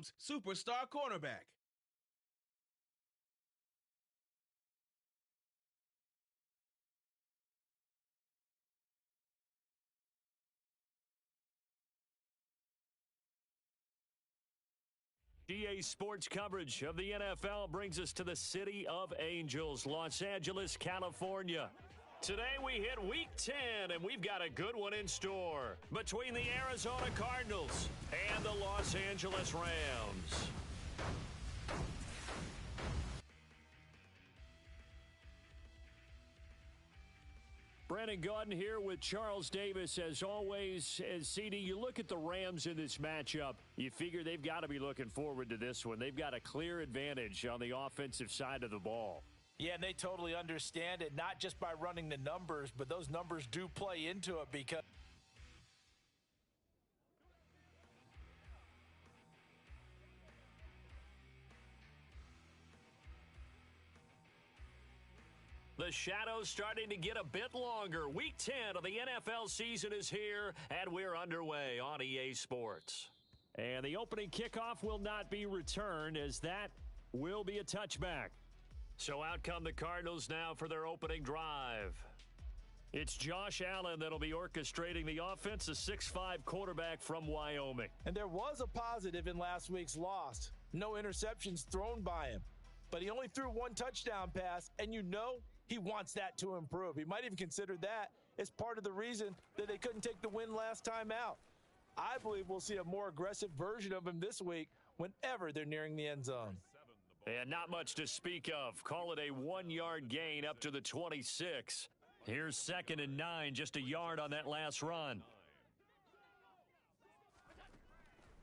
Rams superstar cornerback. GA Sports coverage of the NFL brings us to the City of Angels, Los Angeles, California. Today we hit Week 10, and we've got a good one in store between the Arizona Cardinals and the Los Angeles Rams. Brandon Gaudin here with Charles Davis. As always, as CD, you look at the Rams in this matchup, you figure they've got to be looking forward to this one. They've got a clear advantage on the offensive side of the ball. Yeah, and they totally understand it, not just by running the numbers, but those numbers do play into it because the shadow's starting to get a bit longer. Week 10 of the NFL season is here, and we're underway on EA Sports. And the opening kickoff will not be returned, as that will be a touchback. So out come the Cardinals now for their opening drive. It's Josh Allen that'll be orchestrating the offense, a 6'5" quarterback from Wyoming. And there was a positive in last week's loss. No interceptions thrown by him. But he only threw one touchdown pass, and you know he wants that to improve. He might even consider that as part of the reason that they couldn't take the win last time out. I believe we'll see a more aggressive version of him this week whenever they're nearing the end zone. And not much to speak of. Call it a 1-yard gain up to the 26. Here's 2nd and 9, just a yard on that last run.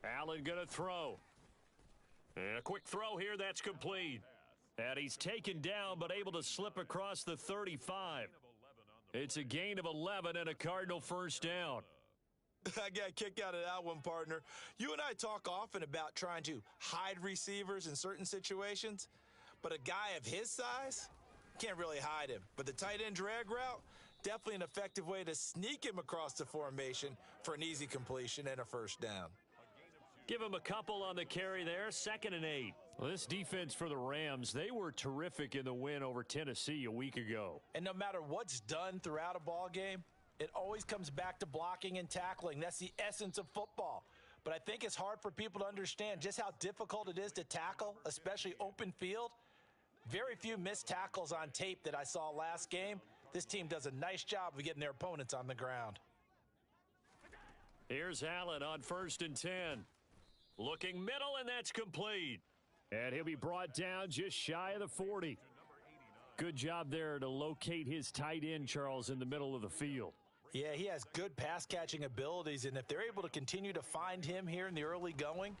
Allen going to throw. And a quick throw here, that's complete. And he's taken down, but able to slip across the 35. It's a gain of 11 and a Cardinal first down. I got a kick out of that one, partner. You and I talk often about trying to hide receivers in certain situations, but a guy of his size can't really hide him. But the tight end drag route, definitely an effective way to sneak him across the formation for an easy completion and a first down. Give him a couple on the carry there, 2nd and 8. Well, this defense for the Rams, they were terrific in the win over Tennessee a week ago. And no matter what's done throughout a ball game, it always comes back to blocking and tackling. That's the essence of football. But I think it's hard for people to understand just how difficult it is to tackle, especially open field. Very few missed tackles on tape that I saw last game. This team does a nice job of getting their opponents on the ground. Here's Allen on 1st and 10. Looking middle, and that's complete. And he'll be brought down just shy of the 40. Good job there to locate his tight end, Charles, in the middle of the field. Yeah, he has good pass-catching abilities, and if they're able to continue to find him here in the early going,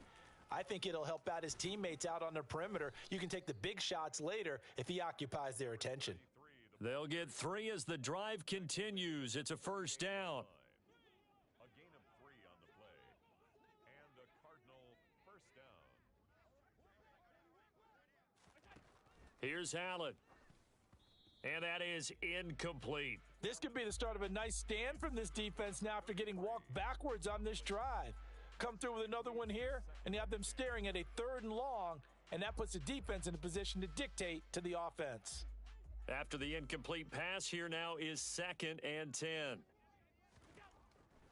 I think it'll help out his teammates out on the perimeter. You can take the big shots later if he occupies their attention. They'll get 3 as the drive continues. It's a first down. A gain of 3 on the play, and a Cardinal first down. Here's Allen. And that is incomplete. This could be the start of a nice stand from this defense now after getting walked backwards on this drive. Come through with another one here, and you have them staring at a 3rd and long, and that puts the defense in a position to dictate to the offense. After the incomplete pass, here now is 2nd and 10.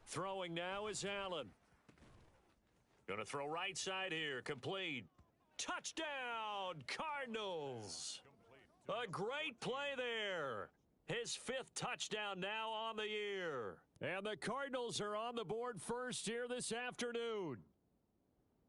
Throwing now is Allen. Going to throw right side here, complete. Touchdown, Cardinals! A great play there. His 5th touchdown now on the year. And the Cardinals are on the board first here this afternoon.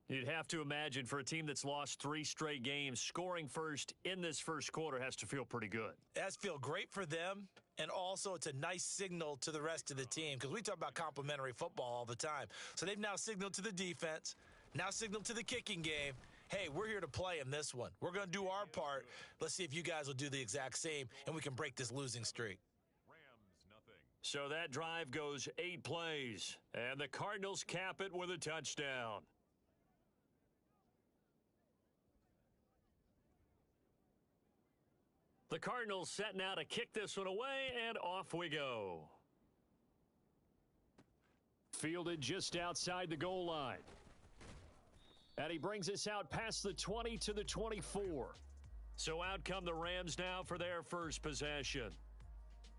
You'd have to imagine for a team that's lost 3 straight games, scoring first in this first quarter has to feel pretty good. That's feel great for them, and also it's a nice signal to the rest of the team because we talk about complimentary football all the time. So they've now signaled to the defense, now signaled to the kicking game, hey, we're here to play in this one. We're going to do our part. Let's see if you guys will do the exact same, and we can break this losing streak. Rams, nothing. So that drive goes 8 plays, and the Cardinals cap it with a touchdown. The Cardinals set now to kick this one away, and off we go. Fielded just outside the goal line. And he brings us out past the 20 to the 24. So out come the Rams now for their first possession.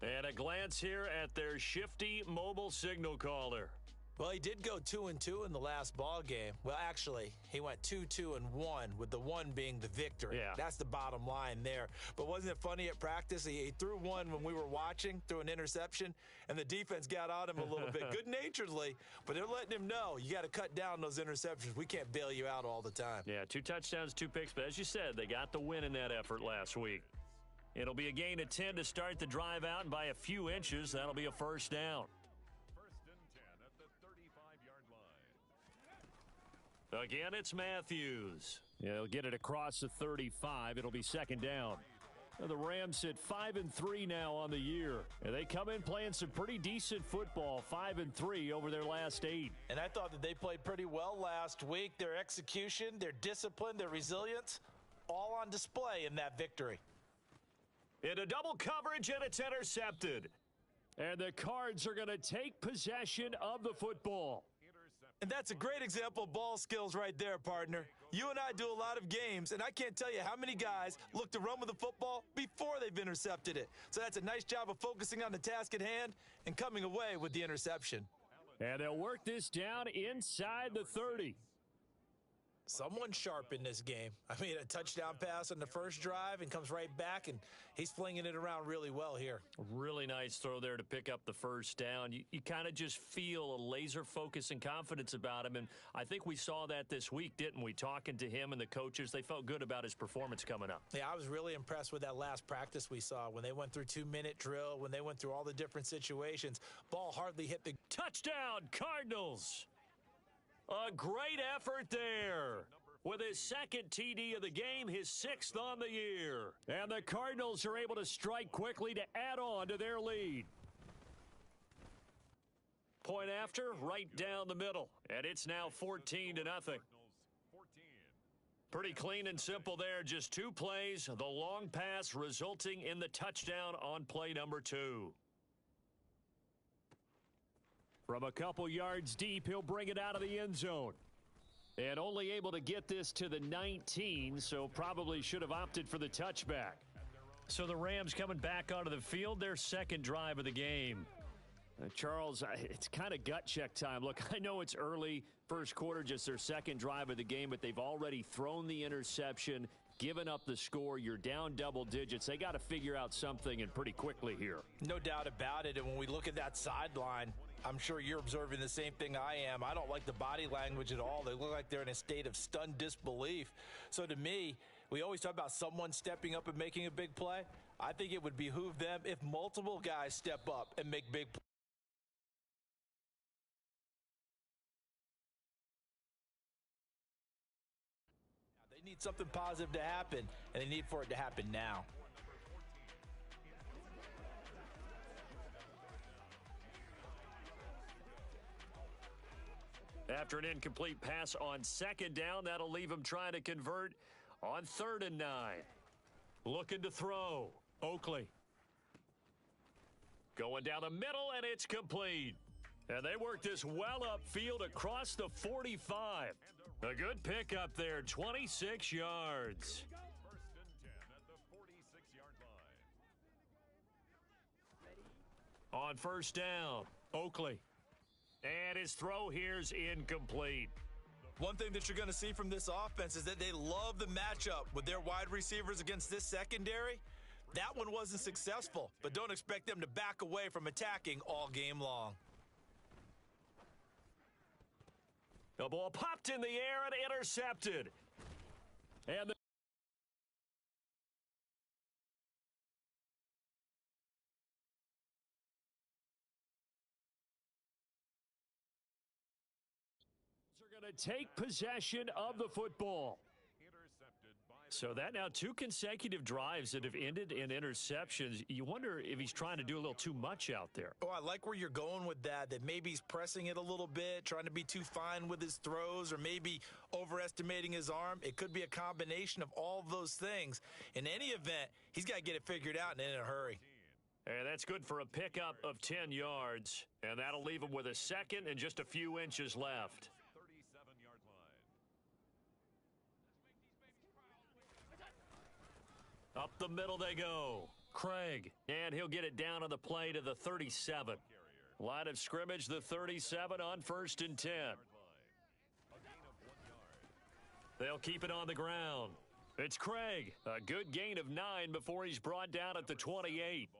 And a glance here at their shifty mobile signal caller. Well, he did go 2-2 in the last ball game. Well, actually, he went 2-2-1, with the one being the victory. Yeah. That's the bottom line there. But wasn't it funny at practice? He threw one when we were watching, threw an interception, and the defense got on him a little bit, good-naturedly. But they're letting him know, you got to cut down those interceptions. We can't bail you out all the time. Yeah, 2 touchdowns, 2 picks. But as you said, they got the win in that effort last week. It'll be a gain of 10 to start the drive out, and by a few inches, that'll be a first down. Again, it's Matthews. He'll get it across the 35. It'll be second down. Now, the Rams sit 5-3 now on the year. And they come in playing some pretty decent football, 5-3 over their last 8. And I thought that they played pretty well last week. Their execution, their discipline, their resilience, all on display in that victory. Into double coverage, and it's intercepted. And the Cards are going to take possession of the football. And that's a great example of ball skills right there, partner. You and I do a lot of games, and I can't tell you how many guys look to run with the football before they've intercepted it. So that's a nice job of focusing on the task at hand and coming away with the interception. And they'll work this down inside the 30. Someone sharp in this game. I mean, a touchdown pass on the first drive and comes right back, and he's flinging it around really well here. Really nice throw there to pick up the first down. You kind of just feel a laser focus and confidence about him, and I think we saw that this week, didn't we? Talking to him and the coaches, they felt good about his performance coming up. Yeah, I was really impressed with that last practice we saw when they went through 2-minute drill, when they went through all the different situations. Ball hardly hit the... Touchdown, Cardinals! A great effort there. With his second TD of the game, his 6th on the year. And the Cardinals are able to strike quickly to add on to their lead. Point after, right down the middle. And it's now 14-0. Pretty clean and simple there. Just 2 plays. The long pass resulting in the touchdown on play number 2. From a couple yards deep, he'll bring it out of the end zone. And only able to get this to the 19, so probably should have opted for the touchback. So the Rams coming back onto the field, their second drive of the game. Charles, it's kind of gut check time. Look, I know it's early, first quarter, just their second drive of the game, but they've already thrown the interception, given up the score. You're down double digits. They got to figure out something, and pretty quickly here. No doubt about it, and when we look at that sideline, I'm sure you're observing the same thing I am. I don't like the body language at all. They look like they're in a state of stunned disbelief. So to me, we always talk about someone stepping up and making a big play. I think it would behoove them if multiple guys step up and make big plays. They need something positive to happen, and they need for it to happen now. After an incomplete pass on second down, that'll leave him trying to convert on 3rd and 9. Looking to throw. Oakley. Going down the middle, and it's complete. And they work this well upfield across the 45. A good pickup there, 26 yards. 1st and 10 at the 46-yard line. On 1st down, Oakley. And his throw here's incomplete. One thing that you're going to see from this offense is that they love the matchup with their wide receivers against this secondary. That one wasn't successful, but don't expect them to back away from attacking all game long. The ball popped in the air and intercepted. And the are going to take possession of the football. So that now 2 consecutive drives that have ended in interceptions. You wonder if he's trying to do a little too much out there. Oh, I like where you're going with that maybe he's pressing it a little bit, trying to be too fine with his throws, or maybe overestimating his arm. It could be a combination of all of those things. In any event, he's got to get it figured out and in a hurry. And that's good for a pickup of 10 yards. And that'll leave him with a second and just a few inches left. Up the middle they go. Craig, and he'll get it down on the play to the 37. Line of scrimmage, the 37 on 1st and 10. They'll keep it on the ground. It's Craig. A good gain of 9 before he's brought down at the 28.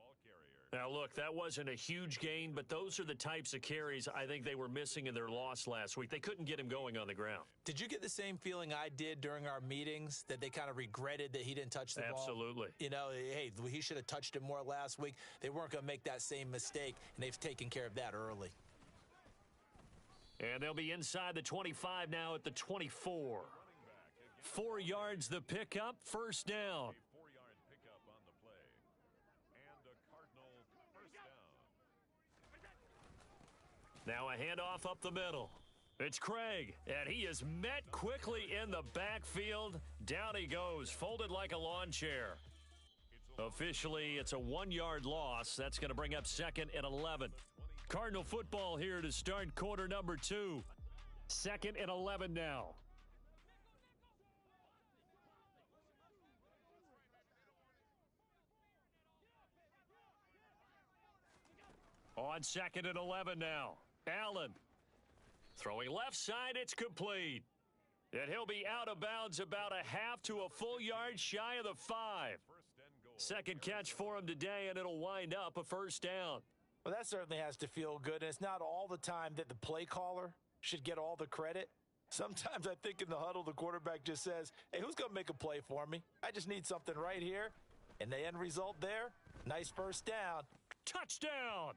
Now, look, that wasn't a huge gain, but those are the types of carries I think they were missing in their loss last week. They couldn't get him going on the ground. Did you get the same feeling I did during our meetings, that they kind of regretted that he didn't touch the ball? Absolutely. You know, hey, he should have touched it more last week. They weren't going to make that same mistake, and they've taken care of that early. And they'll be inside the 25 now at the 24. 4 yards the pickup, 1st down. Now a handoff up the middle. It's Craig, and he is met quickly in the backfield. Down he goes, folded like a lawn chair. Officially, it's a 1-yard loss. That's going to bring up 2nd and 11. Cardinal football here to start quarter number 2. 2nd and 11 now. On 2nd and 11 now. Allen throwing left side. It's complete. And he'll be out of bounds about a half to a full yard shy of the 5. Second catch for him today, and it'll wind up a 1st down. Well, that certainly has to feel good, and it's not all the time that the play caller should get all the credit. Sometimes I think in the huddle, the quarterback just says, hey, who's going to make a play for me? I just need something right here. And the end result there, nice 1st down. Touchdown!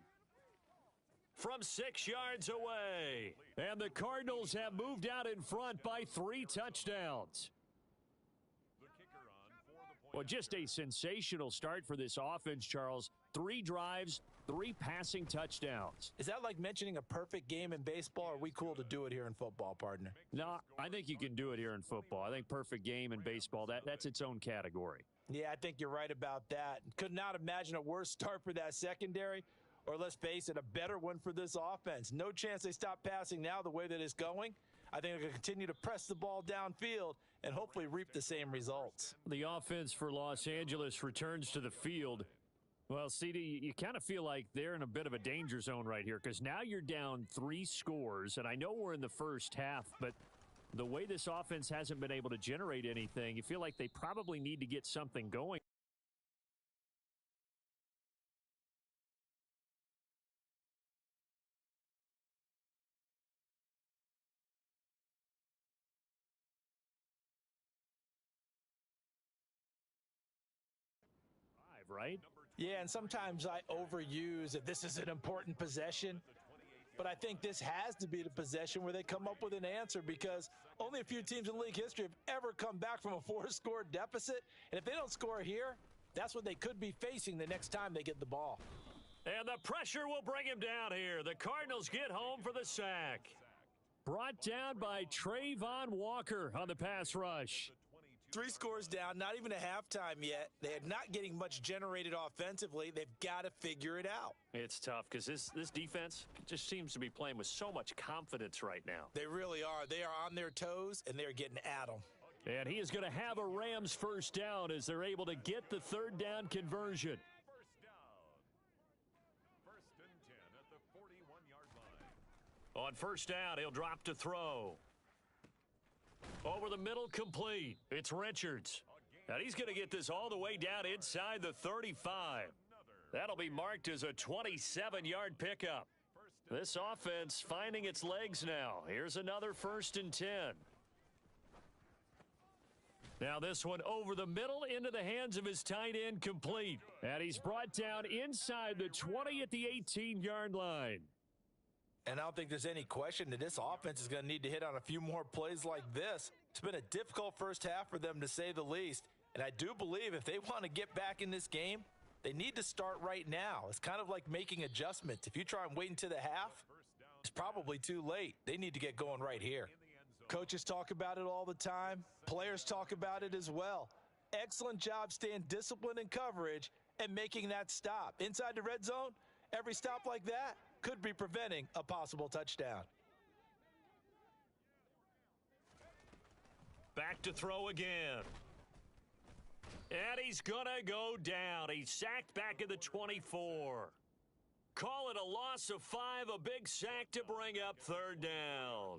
From 6 yards away. And the Cardinals have moved out in front by 3 touchdowns. Well, just a sensational start for this offense, Charles. 3 drives, 3 passing touchdowns. Is that like mentioning a perfect game in baseball, or are we cool to do it here in football, partner? No, I think you can do it here in football. I think perfect game in baseball, that's its own category. Yeah, I think you're right about that. Could not imagine a worse start for that secondary. Or let's face it, a better one for this offense. No chance they stop passing now the way that it's going. I think they're going to continue to press the ball downfield and hopefully reap the same results. The offense for Los Angeles returns to the field. Well, CD, you kind of feel like they're in a bit of a danger zone right here because now you're down 3 scores, and I know we're in the first half, but the way this offense hasn't been able to generate anything, you feel like they probably need to get something going. Right? Yeah, and sometimes I overuse that this is an important possession, but I think this has to be the possession where they come up with an answer because only a few teams in league history have ever come back from a 4-score deficit, and if they don't score here, that's what they could be facing the next time they get the ball. And the pressure will bring him down here. The Cardinals get home for the sack. Brought down by Trayvon Walker on the pass rush. 3 scores down, not even a halftime yet. They are not getting much generated offensively. They've got to figure it out. It's tough because this defense just seems to be playing with so much confidence right now. They really are. They are on their toes, and they're getting at them. And he is going to have a Rams 1st down as they're able to get the 3rd down conversion. 1st down. 1st and 10 at the 41-yard line. On 1st down, he'll drop to throw. Over the middle, complete. It's Richards. And he's going to get this all the way down inside the 35. That'll be marked as a 27-yard pickup. This offense finding its legs now. Here's another 1st and 10. Now this one over the middle into the hands of his tight end, complete. And he's brought down inside the 20 at the 18-yard line. And I don't think there's any question that this offense is going to need to hit on a few more plays like this. It's been a difficult first half for them, to say the least. And I do believe if they want to get back in this game, they need to start right now. It's kind of like making adjustments. If you try and wait until the half, it's probably too late. They need to get going right here. Coaches talk about it all the time. Players talk about it as well. Excellent job staying disciplined in coverage and making that stop. Inside the red zone, every stop like that could be preventing a possible touchdown. Back to throw again. And he's going to go down. He's sacked back at the 24. Call it a loss of 5, a big sack to bring up third down.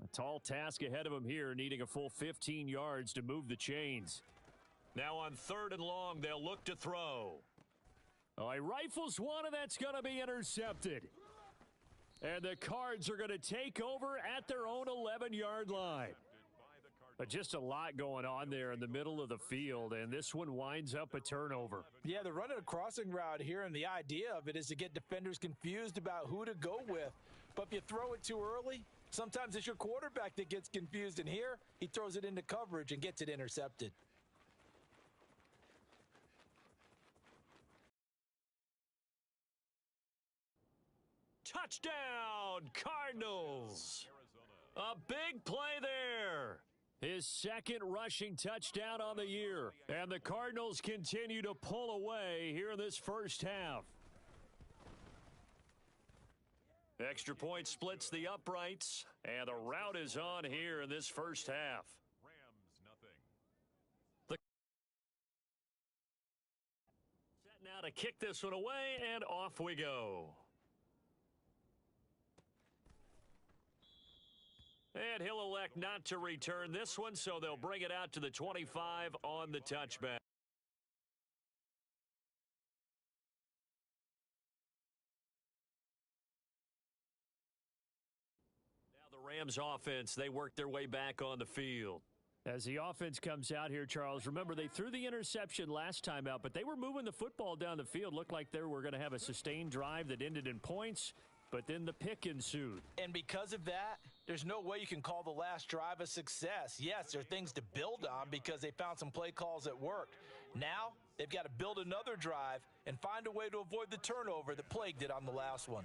A tall task ahead of him here, needing a full 15 yards to move the chains. Now on 3rd and long, they'll look to throw. Oh, he rifles one, and that's going to be intercepted. And the Cards are going to take over at their own 11-yard line. But just a lot going on there in the middle of the field, and this one winds up a turnover. Yeah, they're running a crossing route here, and the idea of it is to get defenders confused about who to go with. But if you throw it too early, sometimes it's your quarterback that gets confused, and here he throws it into coverage and gets it intercepted. Touchdown, Cardinals! A big play there. His second rushing touchdown on the year. And the Cardinals continue to pull away here in this first half. Extra point splits the uprights, and the route is on here in this first half. Set now to kick this one away, and off we go. And he'll elect not to return this one, so they'll bring it out to the 25 on the touchback. Now the Rams offense, they work their way back on the field. As the offense comes out here, Charles, remember they threw the interception last time out, but they were moving the football down the field. Looked like they were going to have a sustained drive that ended in points, but then the pick ensued. And because of that, there's no way you can call the last drive a success. Yes, there are things to build on because they found some play calls that worked. Now, they've got to build another drive and find a way to avoid the turnover that plagued it on the last one.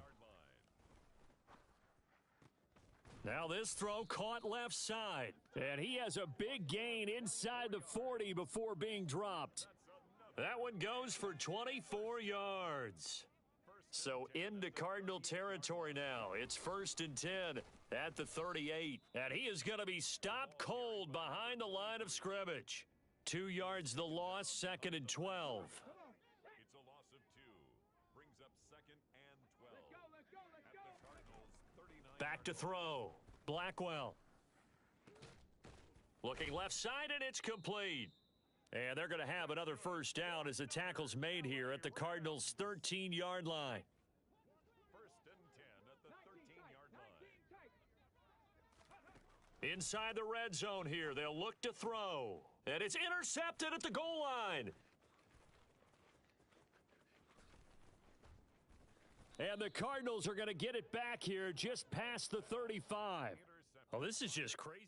Now this throw caught left side. And he has a big gain inside the 40 before being dropped. That one goes for 24 yards. So into Cardinal territory now. It's 1st and 10 at the 38. And he is going to be stopped cold behind the line of scrimmage. 2 yards the loss, 2nd and 12. It's a loss of 2. Brings up 2nd and 12. At the Cardinals' 39. Back to throw. Blackwell. Looking left side, and it's complete. And they're going to have another first down as the tackle's made here at the Cardinals' 13-yard line. 1st and 10 at the 13-yard line. Inside the red zone here, they'll look to throw. And it's intercepted at the goal line. And the Cardinals are going to get it back here just past the 35. Oh, this is just crazy.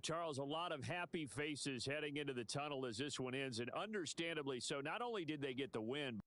Charles, a lot of happy faces heading into the tunnel as this one ends, and understandably so. Not only did they get the win,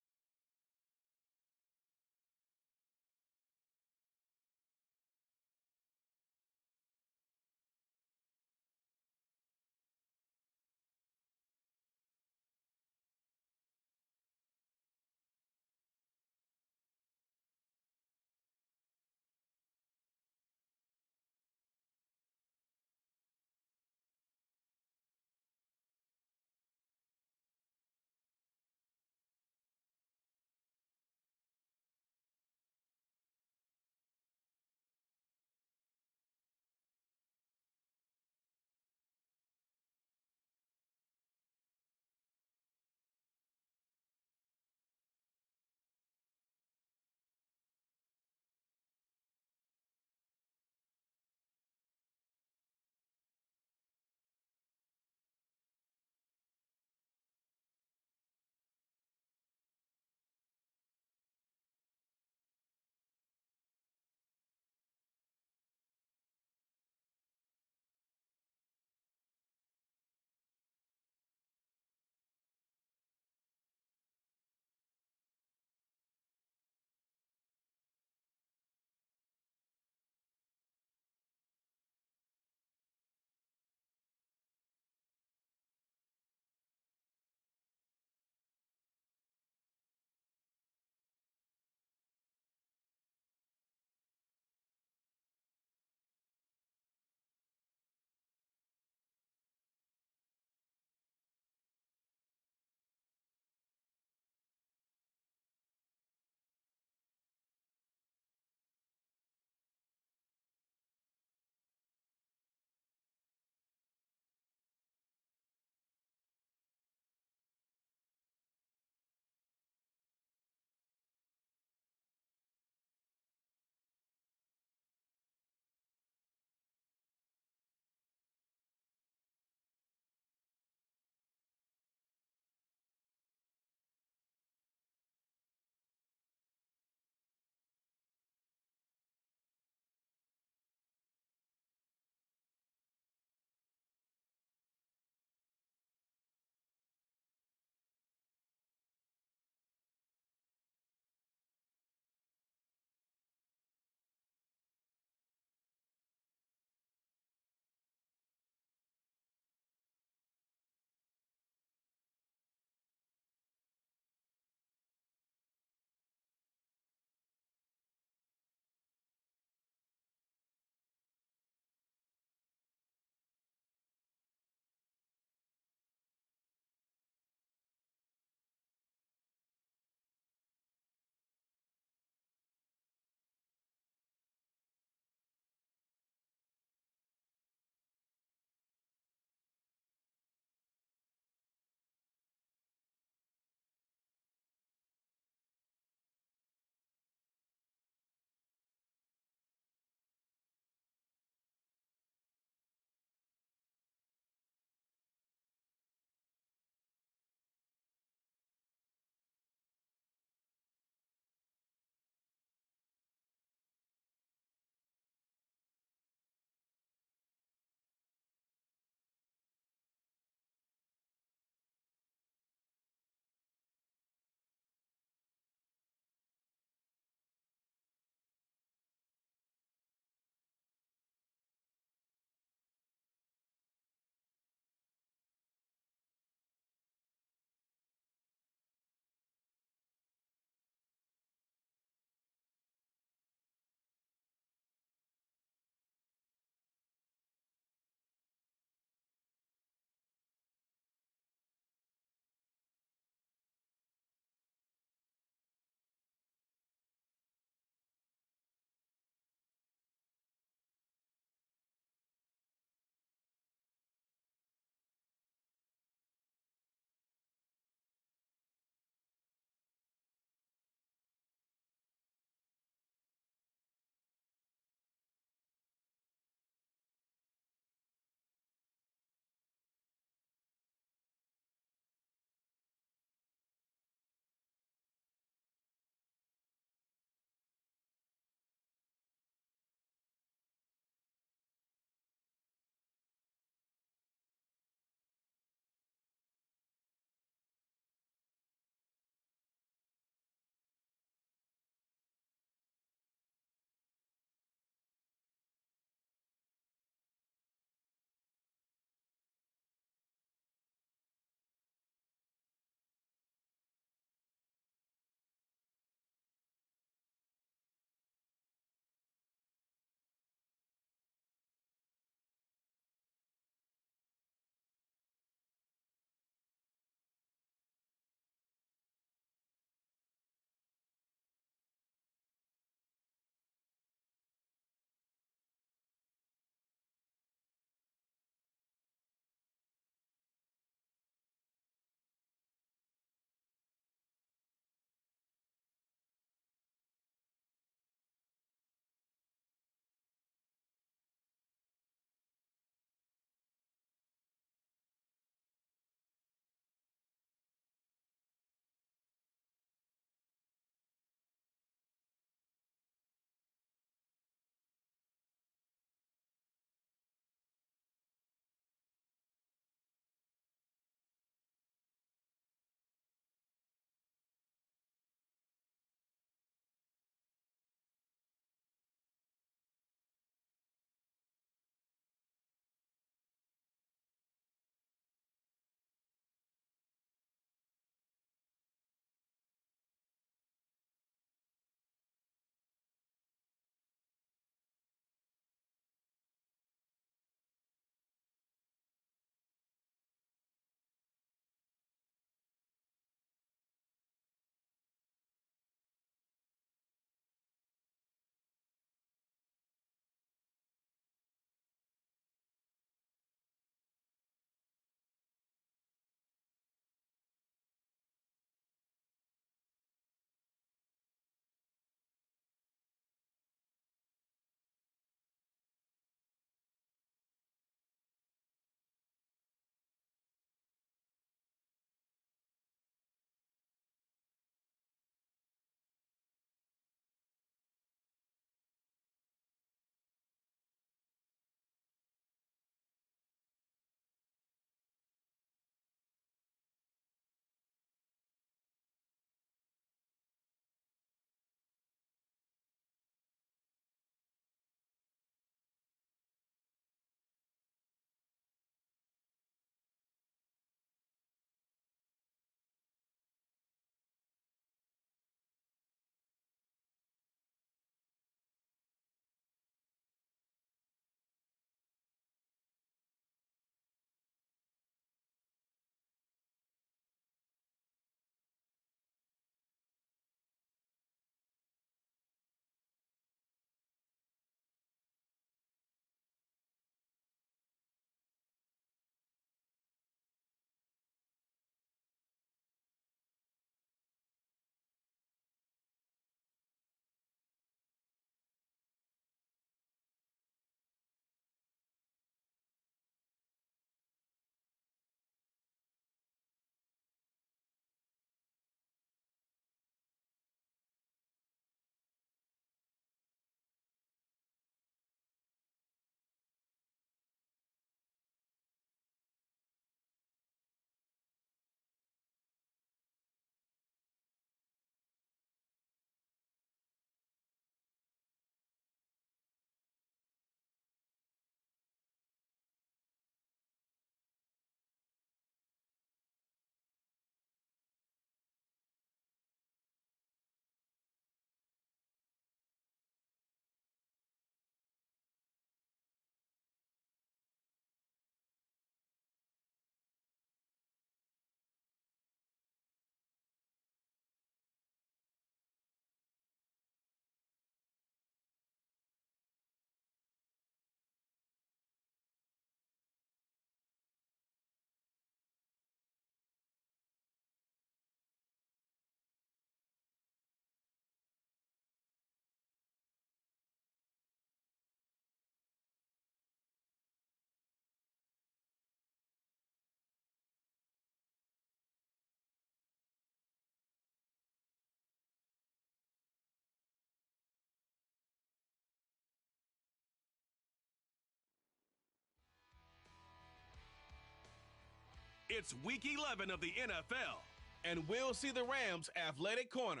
It's week 11 of the NFL, and we'll see the Rams' athletic corner.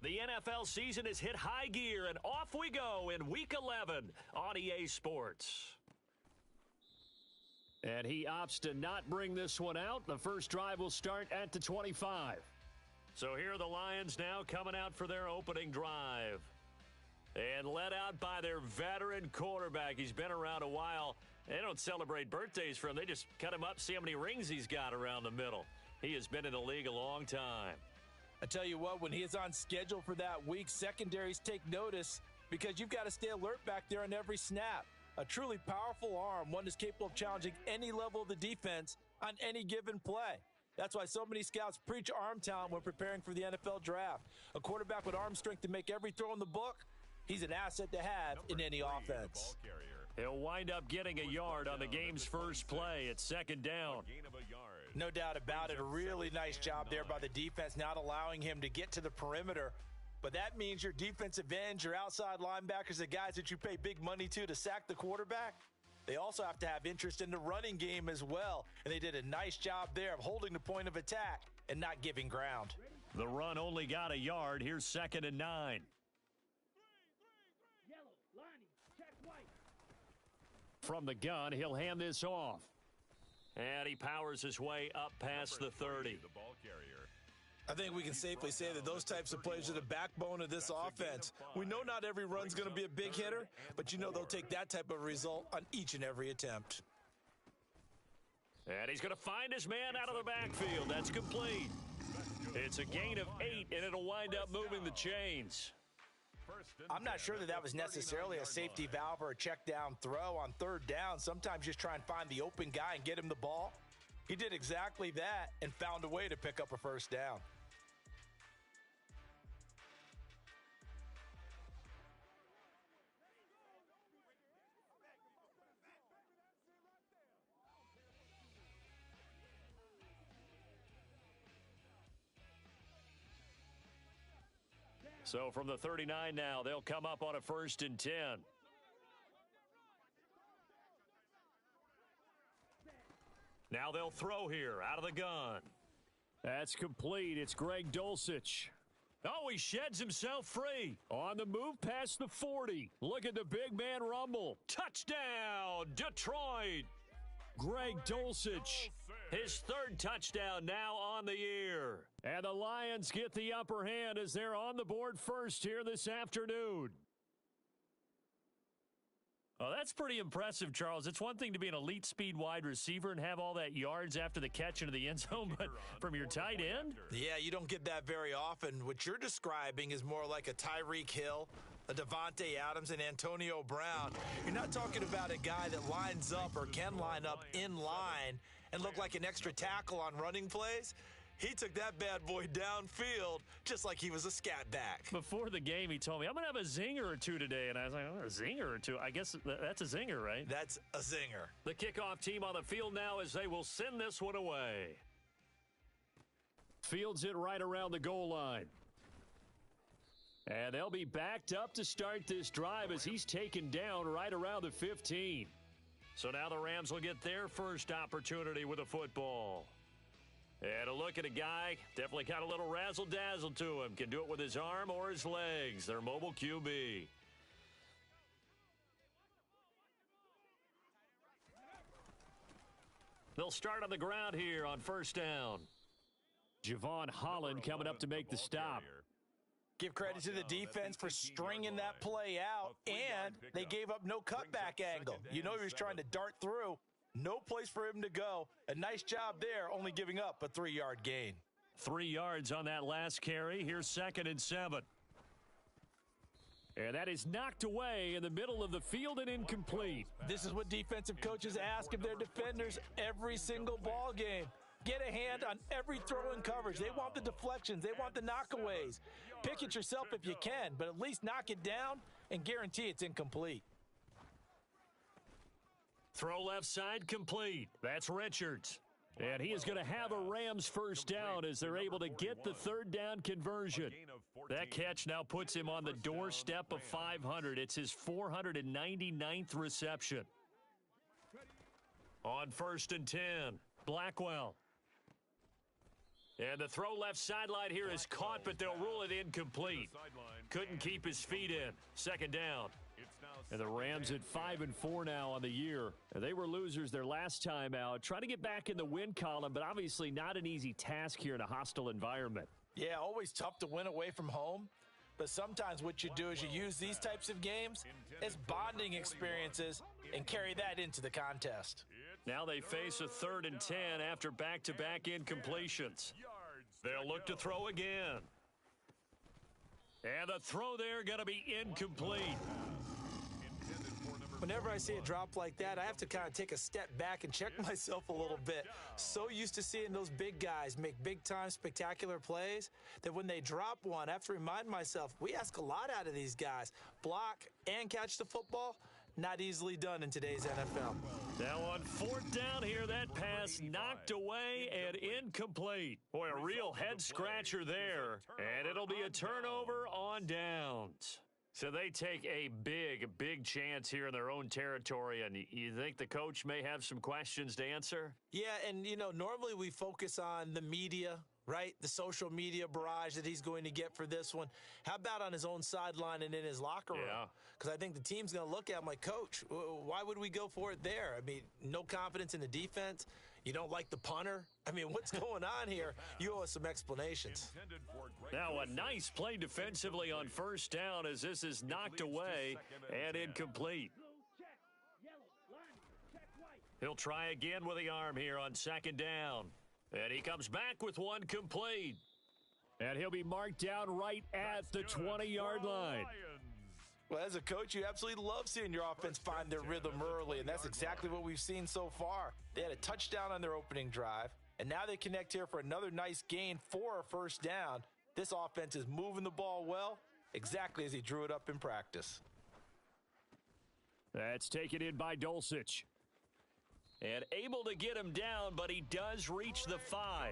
The NFL season has hit high gear, and off we go in Week 11 on EA Sports. And he opts to not bring this one out. The first drive will start at the 25. So here are the Lions now coming out for their opening drive. And led out by their veteran quarterback. He's been around a while. They don't celebrate birthdays for him. They just cut him up, see how many rings he's got around the middle. He has been in the league a long time. I tell you what, when he is on schedule for that week, secondaries take notice because you've got to stay alert back there on every snap. A truly powerful arm, one that's capable of challenging any level of the defense on any given play. That's why so many scouts preach arm talent when preparing for the NFL draft. A quarterback with arm strength to make every throw in the book, he's an asset to have in any offense. He'll wind up getting a yard on the game's first play at second down. No doubt about it. A really nice job there by the defense, not allowing him to get to the perimeter. But that means your defensive ends, your outside linebackers, the guys that you pay big money to sack the quarterback, they also have to have interest in the running game as well. And they did a nice job there of holding the point of attack and not giving ground. The run only got a yard. Here's 2nd and 9. From the gun, he'll hand this off. And he powers his way up past the 30. I think we can safely say that those types of plays are the backbone of this offense. We know not every run's going to be a big hitter, but you know they'll take that type of result on each and every attempt. And he's going to find his man out of the backfield. That's complete. It's a gain of 8, and it'll wind up moving the chains. I'm not sure that was necessarily a safety valve or a check down throw on 3rd down. Sometimes just try and find the open guy and get him the ball. He did exactly that and found a way to pick up a 1st down. So from the 39 now, they'll come up on a 1st and 10. Now they'll throw here out of the gun. That's complete. It's Greg Dulcich. Oh, he sheds himself free. On the move past the 40. Look at the big man rumble. Touchdown, Detroit. Greg Dulcich. His 3rd touchdown now on the year. And the Lions get the upper hand as they're on the board first here this afternoon. Oh, that's pretty impressive, Charles. It's one thing to be an elite speed wide receiver and have all that yards after the catch into the end zone, but from your tight end? Yeah, you don't get that very often. What you're describing is more like a Tyreek Hill, a Devontae Adams, and Antonio Brown. You're not talking about a guy that lines up or can line up in line and look like an extra tackle on running plays. He took that bad boy downfield just like he was a scat back. Before the game, he told me, I'm going to have a zinger or two today. And I was like, oh, a zinger or two? I guess that's a zinger, right? That's a zinger. The kickoff team on the field now as they will send this one away. Fields it right around the goal line. And they'll be backed up to start this drive as he's taken down right around the 15. So now the Rams will get their first opportunity with a football. And a look at a guy, definitely got a little razzle-dazzle to him. Can do it with his arm or his legs. Their mobile QB. They'll start on the ground here on 1st down. Javon Holland coming up to make the stop. Give credit to the defense for stringing that play out, and they gave up no cutback angle. You know he was trying to dart through. No place for him to go. A nice job there, only giving up a 3-yard gain. 3 yards on that last carry. Here's 2nd and 7. And that is knocked away in the middle of the field and incomplete. This is what defensive coaches ask of their defenders every single ball game. Get a hand on every throw in coverage. They want the deflections. They want the knockaways. Pick it yourself if you can, but at least knock it down and guarantee it's incomplete. Throw left side complete. That's Richards. And he is going to have a Rams first down as they're able to get the third down conversion. That catch now puts him on the doorstep of 500. It's his 499th reception. On 1st and 10, Blackwell. And the throw left sideline here is caught, but they'll rule it incomplete. Couldn't keep his feet in. Second down. And the Rams at 5-4 now on the year. And they were losers their last time out. Trying to get back in the win column, but obviously not an easy task here in a hostile environment. Yeah, always tough to win away from home. But sometimes what you do is you use these types of games as bonding experiences and carry that into the contest. Now they face a 3rd and 10 after back-to-back incompletions. They'll look to throw again. And the throw there going to be incomplete. Whenever I see a drop like that, I have to kind of take a step back and check myself a little bit. So used to seeing those big guys make big-time spectacular plays that when they drop one, I have to remind myself, we ask a lot out of these guys. Block and catch the football, not easily done in today's NFL. Now on 4th down here, that pass knocked away and incomplete. Boy, a real head-scratcher there, and it'll be a turnover on downs. So they take a big chance here in their own territory, and you think the coach may have some questions to answer? Yeah, and, you know, normally we focus on the media, right? The social media barrage that he's going to get for this one. How about on his own sideline and in his locker room? Yeah. Because I think the team's going to look at him like, Coach, why would we go for it there? I mean, no confidence in the defense. You don't like the punter? I mean, what's going on here? You owe us some explanations. Now a nice play defensively on 1st down as this is knocked away and incomplete. He'll try again with the arm here on 2nd down. And he comes back with one complete. And he'll be marked down right at the 20-yard line. Well, as a coach, you absolutely love seeing your offense find their rhythm early, and that's exactly what we've seen so far. They had a touchdown on their opening drive, and now they connect here for another nice gain for a 1st down. This offense is moving the ball well, exactly as he drew it up in practice. That's taken in by Dulcich. And able to get him down, but he does reach the 5.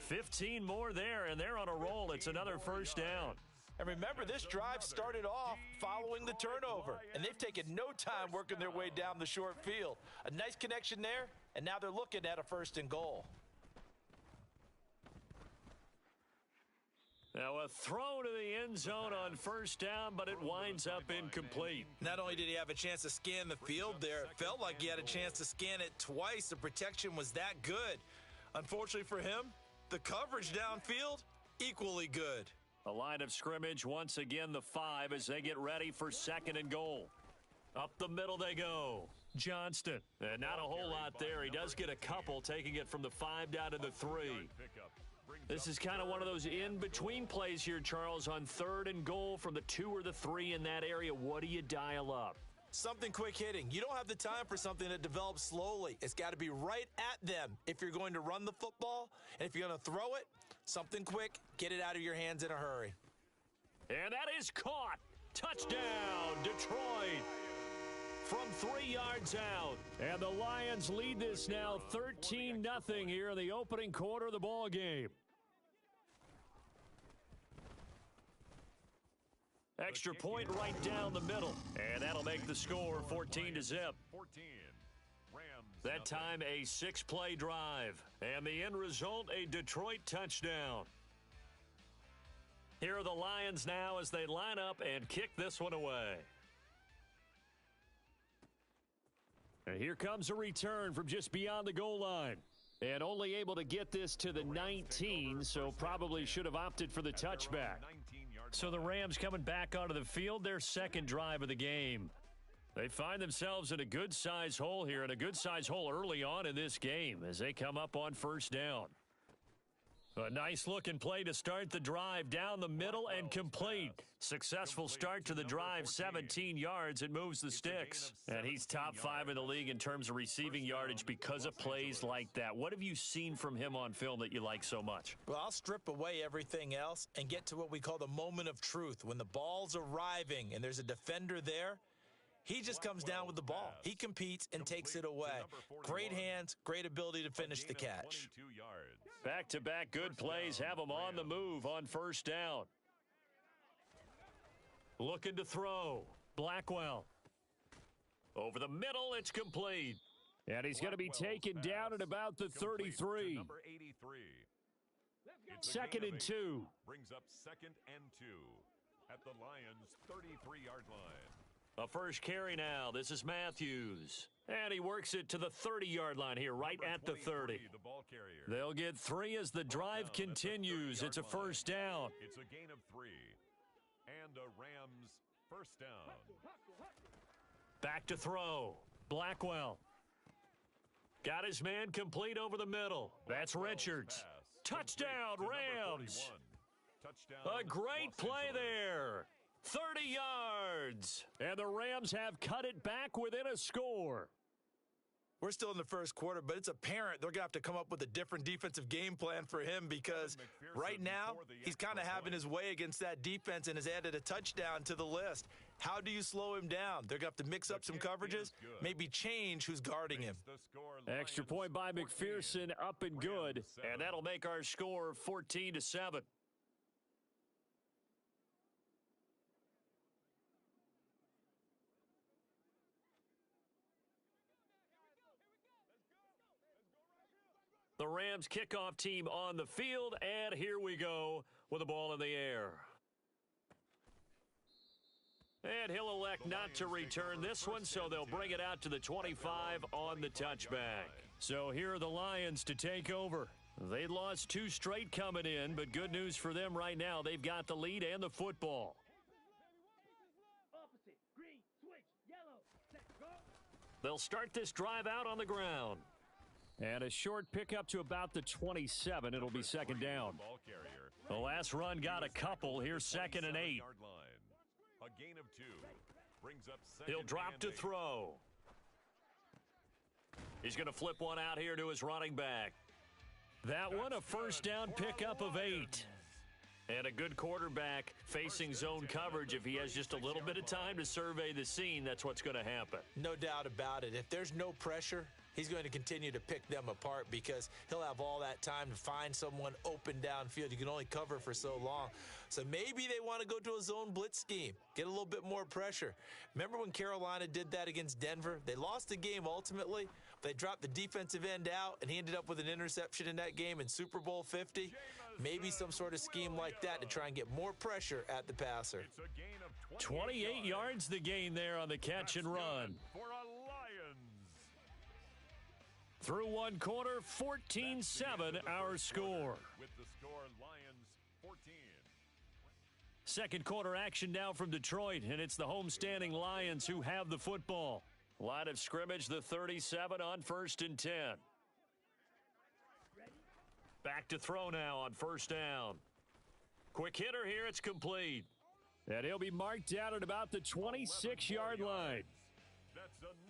15 more there, and they're on a roll. It's another 1st down. And remember, this drive started off following the turnover, and they've taken no time working their way down the short field. A nice connection there, and now they're looking at a 1st and goal. Now a throw to the end zone on 1st down, but it winds up incomplete. Not only did he have a chance to scan the field there, it felt like he had a chance to scan it twice. The protection was that good. Unfortunately for him, the coverage downfield, equally good. A line of scrimmage, once again the 5 as they get ready for 2nd and goal. Up the middle they go. Johnston. And not a whole lot there. He does get a couple, taking it from the 5 down to the 3. This is kind of one of those in-between plays here, Charles, on 3rd and goal from the 2 or the 3 in that area. What do you dial up? Something quick hitting. You don't have the time for something that develops slowly. It's got to be right at them if you're going to run the football. And if you're going to throw it, something quick, get it out of your hands in a hurry. And that is caught. Touchdown, Detroit. From 3 yards out. And the Lions lead this now 13-0 here in the opening quarter of the ball game. Extra point right down the middle. And that'll make the score 14-0. That time a 6-play drive. And the end result, a Detroit touchdown. Here are the Lions now as they line up and kick this one away. And here comes a return from just beyond the goal line. And only able to get this to the 19, so probably should have opted for the touchback. So the Rams coming back onto the field, their 2nd drive of the game. They find themselves in a good-size hole here, and a good-size hole early on in this game as they come up on 1st down. A nice-looking play to start the drive down the middle and complete. Successful start to the drive, 17 yards. It moves the sticks. And he's top 5 in the league in terms of receiving yardage because of plays like that. What have you seen from him on film that you like so much? Well, I'll strip away everything else and get to what we call the moment of truth. When the ball's arriving and there's a defender there, he just comes down with the ball. He competes and takes it away. Great hands, great ability to finish the catch. Back-to-back good plays have him on the move on first down. Looking to throw. Blackwell. Over the middle, it's complete. And he's going to be taken down at about the 33. Number 83. Second and 2. Brings up 2nd and 2 at the Lions' 33-yard line. A first carry now. This is Matthews. And he works it to the 30-yard line here, right at the 30. The ball carrier. They'll get 3 as the drive continues. It's a first down. It's a gain of 3. And a Rams first down. Back to throw. Blackwell. Got his man complete over the middle. That's Richards. Touchdown, Rams. Touchdown. A great play there. 30 yards. And the Rams have cut it back within a score. We're still in the first quarter, but it's apparent they're going to have to come up with a different defensive game plan for him because right now he's kind of having his way against that defense and has added a touchdown to the list. How do you slow him down? They're going to have to mix up some coverages, maybe change who's guarding him. Extra point by McPherson, up and good. And that'll make our score 14-7. The Rams kickoff team on the field, and here we go with the ball in the air. And he'll elect not to return this one, so they'll bring it out to the 25 on the touchback. So here are the Lions to take over. They lost 2 straight coming in, but good news for them right now. They've got the lead and the football. They'll start this drive out on the ground. And a short pickup to about the 27. It'll be second down. The last run got a couple. Here's 2nd and 8. A gain of 2. Brings up He'll drop to throw. He's going to flip one out here to his running back. That one a first down pickup of 8. And a good quarterback facing zone coverage. If he has just a little bit of time to survey the scene, that's what's going to happen. No doubt about it. If there's no pressure, he's going to continue to pick them apart because he'll have all that time to find someone open downfield. You can only cover for so long. So maybe they want to go to a zone blitz scheme, get a little bit more pressure. Remember when Carolina did that against Denver? They lost the game ultimately. They dropped the defensive end out, and he ended up with an interception in that game in Super Bowl 50. Maybe some sort of scheme like that to try and get more pressure at the passer. 28 yards the gain there on the catch and run. For a Lions. Through one quarter, 14-7 our score. With the score, Lions 14. Second quarter action now from Detroit, and it's the homestanding Lions who have the football. Line of scrimmage, the 37 on 1st and 10. Back to throw now on first down. Quick hitter here, it's complete. And he'll be marked down at about the 26-yard line.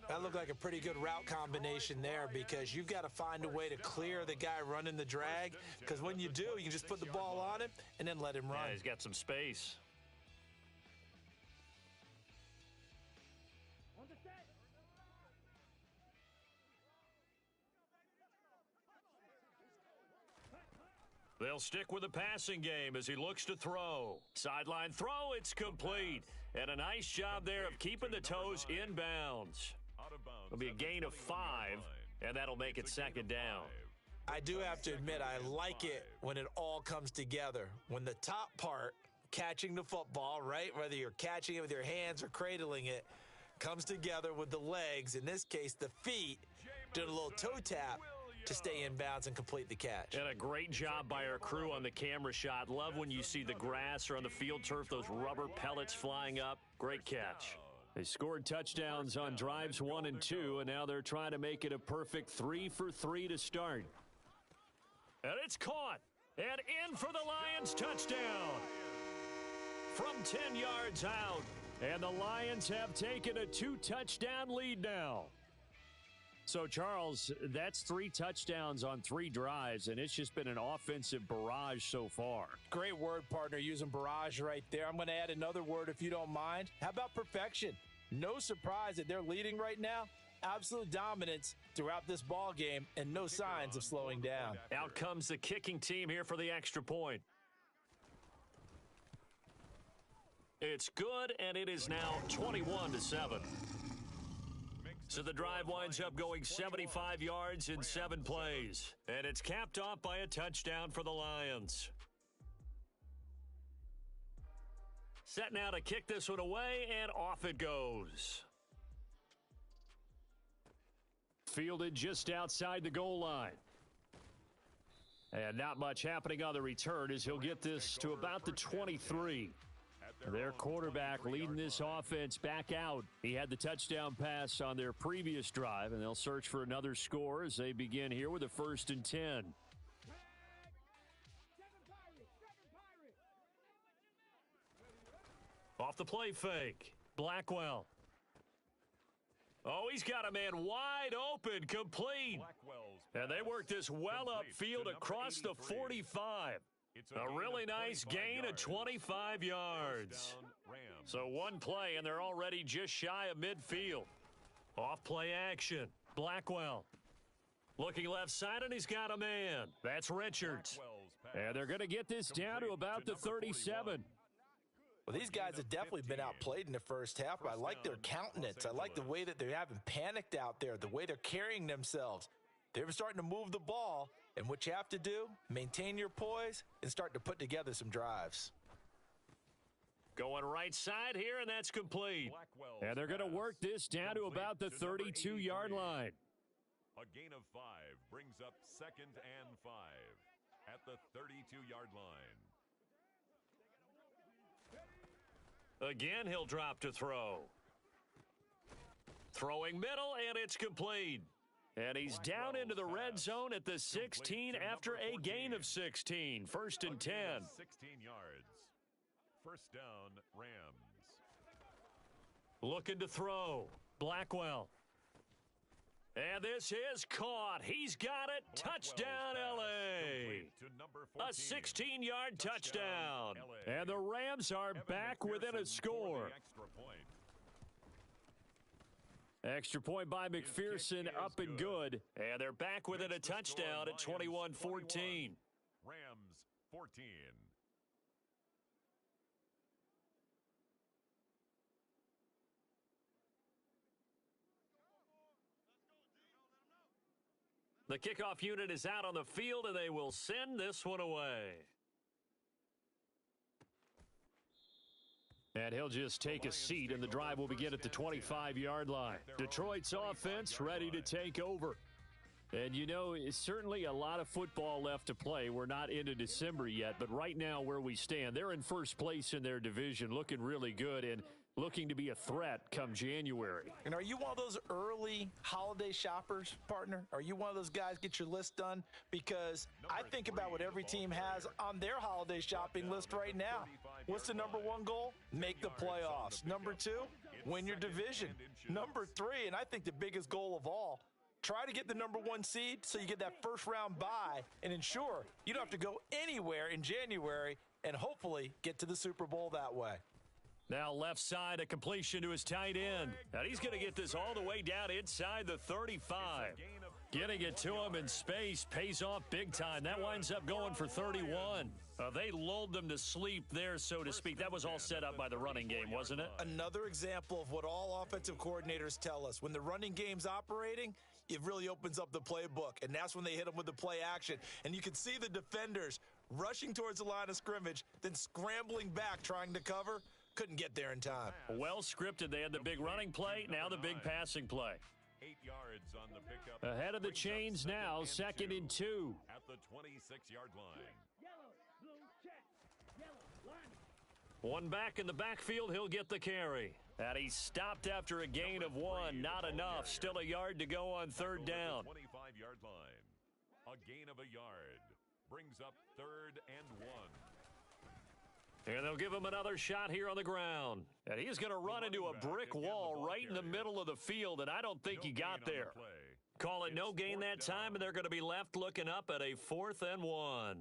That looked like a pretty good route combination there because you've got to find a way to clear the guy running the drag because when you do, you can just put the ball on him and then let him run. Yeah, he's got some space. They'll stick with the passing game as he looks to throw. Sideline throw, it's complete. And a nice job there of keeping the toes inbounds. It'll be a gain of 5, and that'll make it second down. I do have to admit, I like it when it all comes together. When the top part, catching the football, right, whether you're catching it with your hands or cradling it, comes together with the legs, in this case the feet, doing a little toe tap to stay in bounds and complete the catch. And a great job by our crew on the camera shot. Love when you see the grass or on the field turf, those rubber pellets flying up. Great catch. They scored touchdowns on drives 1 and 2, and now they're trying to make it a perfect 3 for 3 to start. And it's caught. And in for the Lions touchdown. From 10 yards out. And the Lions have taken a 2-touchdown lead now. So, Charles, that's 3 touchdowns on 3 drives, and it's just been an offensive barrage so far. Great word, partner, using barrage right there. I'm going to add another word if you don't mind. How about perfection? No surprise that they're leading right now. Absolute dominance throughout this ball game and no signs of slowing down. Out comes the kicking team here for the extra point. It's good, and it is now 21-7. So the drive winds up going 75 yards in 7 plays. And it's capped off by a touchdown for the Lions. Set now to kick this one away, and off it goes. Fielded just outside the goal line. And not much happening on the return as he'll get this to about the 23. Their quarterback leading this offense back out. He had the touchdown pass on their previous drive, and they'll search for another score as they begin here with a 1st and 10. Off the play fake. Blackwell. Oh, he's got a man wide open, complete. And they work this well upfield across the 45. A really nice gain of 25 yards. So one play, and they're already just shy of midfield. Off play action. Blackwell. Looking left side, and he's got a man. That's Richards. And they're going to get this down to about the 37. Well, these guys have definitely been outplayed in the first half, but I like their countenance. I like the way that they haven't panicked out there, the way they're carrying themselves. They're starting to move the ball, and what you have to do, maintain your poise and start to put together some drives. Going right side here, and that's complete. And they're going to work this down to about the 32-yard line. A gain of 5 brings up 2nd and 5 at the 32-yard line. Again, he'll drop to throw. Throwing middle, and it's complete. And he's down into the red zone at the 16 after a gain of 16. 1st and 10. 16 yards. First down, Rams. Looking to throw. Blackwell. And this is caught. He's got it. Touchdown, L.A. A 16-yard touchdown. And the Rams are back within a score. Extra point by McPherson, up and good. And they're back within a touchdown at 21-14. Rams 14. The kickoff unit is out on the field, and they will send this one away. And he'll just take a seat, and the drive will begin at the 25-yard line. Detroit's offense ready to take over. And, you know, it's certainly a lot of football left to play. We're not into December yet, but right now where we stand, they're in first place in their division, looking really good and looking to be a threat come January. And are you one of those early holiday shoppers, partner? Are you one of those guys get your list done? Because I think about what every team has on their holiday shopping list right now. What's the number 1 goal? Make the playoffs. Number 2, win your division. Number 3, and I think the biggest goal of all, try to get the number 1 seed so you get that first round bye and ensure you don't have to go anywhere in January and hopefully get to the Super Bowl that way. Now left side, a completion to his tight end. And he's going to get this all the way down inside the 35. Getting it to him in space pays off big time. That winds up going for 31. They lulled them to sleep there, so to speak. That was all set up by the running game, wasn't it? Another example of what all offensive coordinators tell us. When the running game's operating, it really opens up the playbook, and that's when they hit them with the play action. And you can see the defenders rushing towards the line of scrimmage, then scrambling back trying to cover. Couldn't get there in time. Well scripted. They had the big running play, now the big passing play. 8 yards on the pickup. Ahead of the chains now, 2nd and 2. At the 26-yard line. One back in the backfield, he'll get the carry. And he stopped after a gain of 1. Not enough. Still a yard to go on 3rd down. 25-yard line. A gain of a yard. Brings up 3rd and 1. And they'll give him another shot here on the ground. And he's going to run into a brick wall right in the middle of the field, and I don't think he got there. Call it no gain that time, and they're going to be left looking up at a 4th and 1.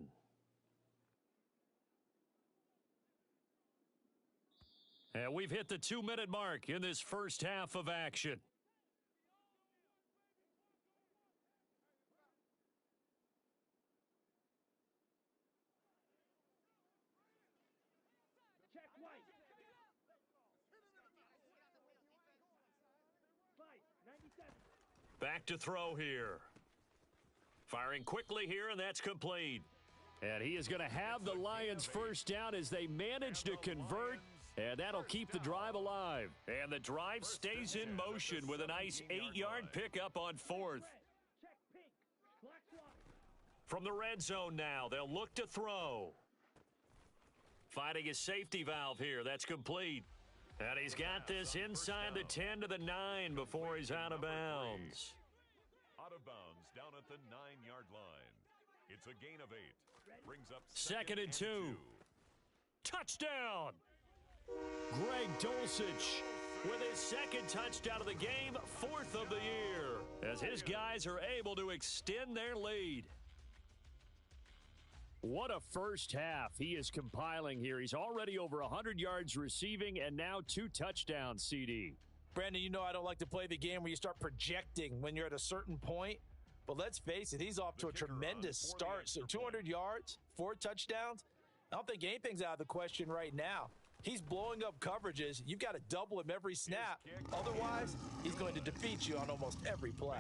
And we've hit the 2-minute mark in this first half of action. Back to throw here. Firing quickly here, and that's complete. And he is going to have the Lions first down as they manage to convert, and that'll keep the drive alive. And the drive stays in motion with a nice 8-yard pickup on 4th. From the red zone now, they'll look to throw. Finding his safety valve here. That's complete. And he's got this inside the 10 to the 9 before he's out of bounds. Out of bounds down at the 9-yard line. It's a gain of 8. Brings up 2nd and 2. Touchdown! Greg Dulcich With his second touchdown of the game, 4th of the year, as his guys are able to extend their lead. What a first half he is compiling here. He's already over 100 yards receiving and now 2 touchdowns, CD. Brandon, you know I don't like to play the game where you start projecting when you're at a certain point. But let's face it, he's off to a tremendous start. So 200 yards, 4 touchdowns. I don't think anything's out of the question right now. He's blowing up coverages. You've got to double him every snap. Otherwise, he's going to defeat you on almost every play.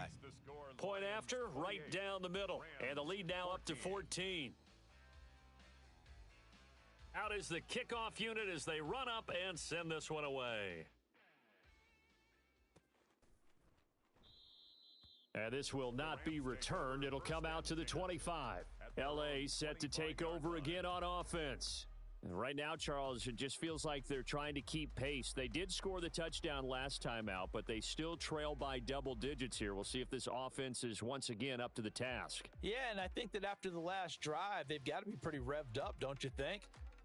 Point after, right down the middle. And the lead now up to 14. Out is the kickoff unit as they run up and send this one away. And this will not be returned. It'll come out to the 25. L.A. set to take over again on offense. And right now, Charles, it just feels like they're trying to keep pace. They did score the touchdown last time out, but they still trail by double digits here. We'll see if this offense is once again up to the task. Yeah, and I think that after the last drive, they've got to be pretty revved up, don't you think?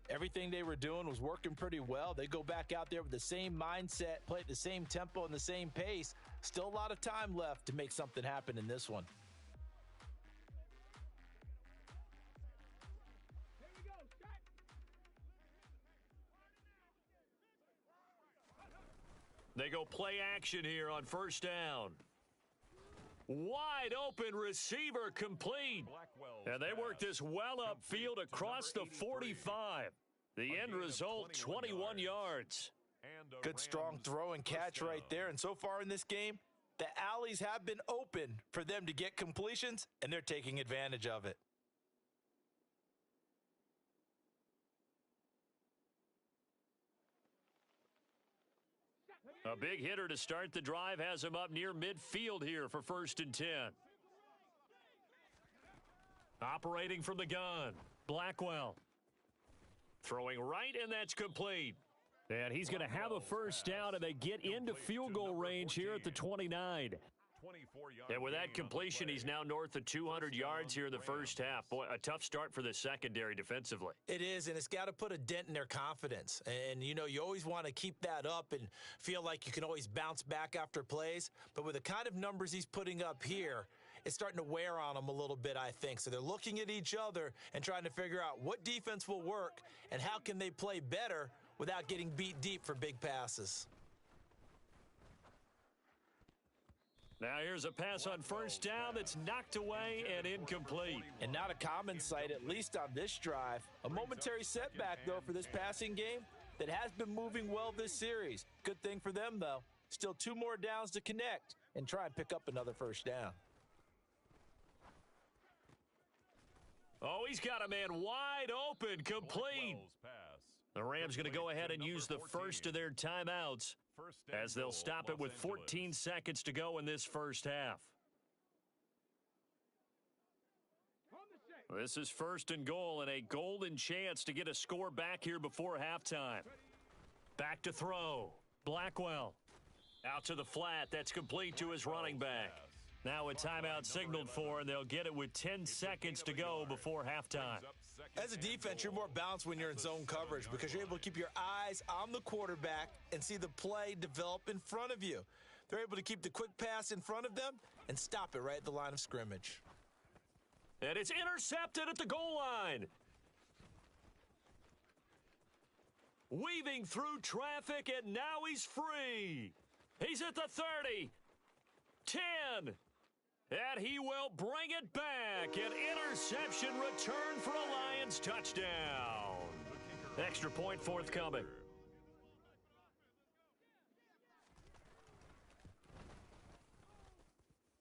Everything they were doing was working pretty well. They go back out there with the same mindset, play at the same tempo and the same pace. Still a lot of time left to make something happen in this one. They go play action here on first down. Wide open receiver complete. And they work this well upfield across the 45. The end result, 21 yards. Good strong throw and catch right there. And so far in this game, the alleys have been open for them to get completions, and they're taking advantage of it. A big hitter to start the drive has him up near midfield here for 1st and 10. Operating from the gun, Blackwell. Throwing right, and that's complete. And he's going to have a first down, and they get into field goal range here at the 29. And with that completion, he's now north of 200 yards here in the first half. Boy, a tough start for the secondary defensively. It is, and it's got to put a dent in their confidence. And, you know, you always want to keep that up and feel like you can always bounce back after plays. But with the kind of numbers he's putting up here, it's starting to wear on them a little bit, I think. So they're looking at each other and trying to figure out what defense will work and how can they play better without getting beat deep for big passes. Now here's a pass on first down that's knocked away and incomplete. And not a common sight, at least on this drive. A momentary setback, though, for this passing game that has been moving well this series. Good thing for them, though. Still 2 more downs to connect and try and pick up another first down. Oh, he's got a man wide open, complete. The Rams going to go ahead and use the first of their timeouts as they'll stop it with 14 seconds to go in this first half. This is 1st and goal and a golden chance to get a score back here before halftime. Back to throw. Blackwell. Out to the flat. That's complete to his running back. Now a timeout signaled for, and they'll get it with 10 seconds to go before halftime. As a defense, you're more balanced when you're in zone coverage because you're able to keep your eyes on the quarterback and see the play develop in front of you. They're able to keep the quick pass in front of them and stop it right at the line of scrimmage. And it's intercepted at the goal line. Weaving through traffic, and now he's free. He's at the 30, 10, and he will bring it back. An interception return for a Lions touchdown. Extra point forthcoming.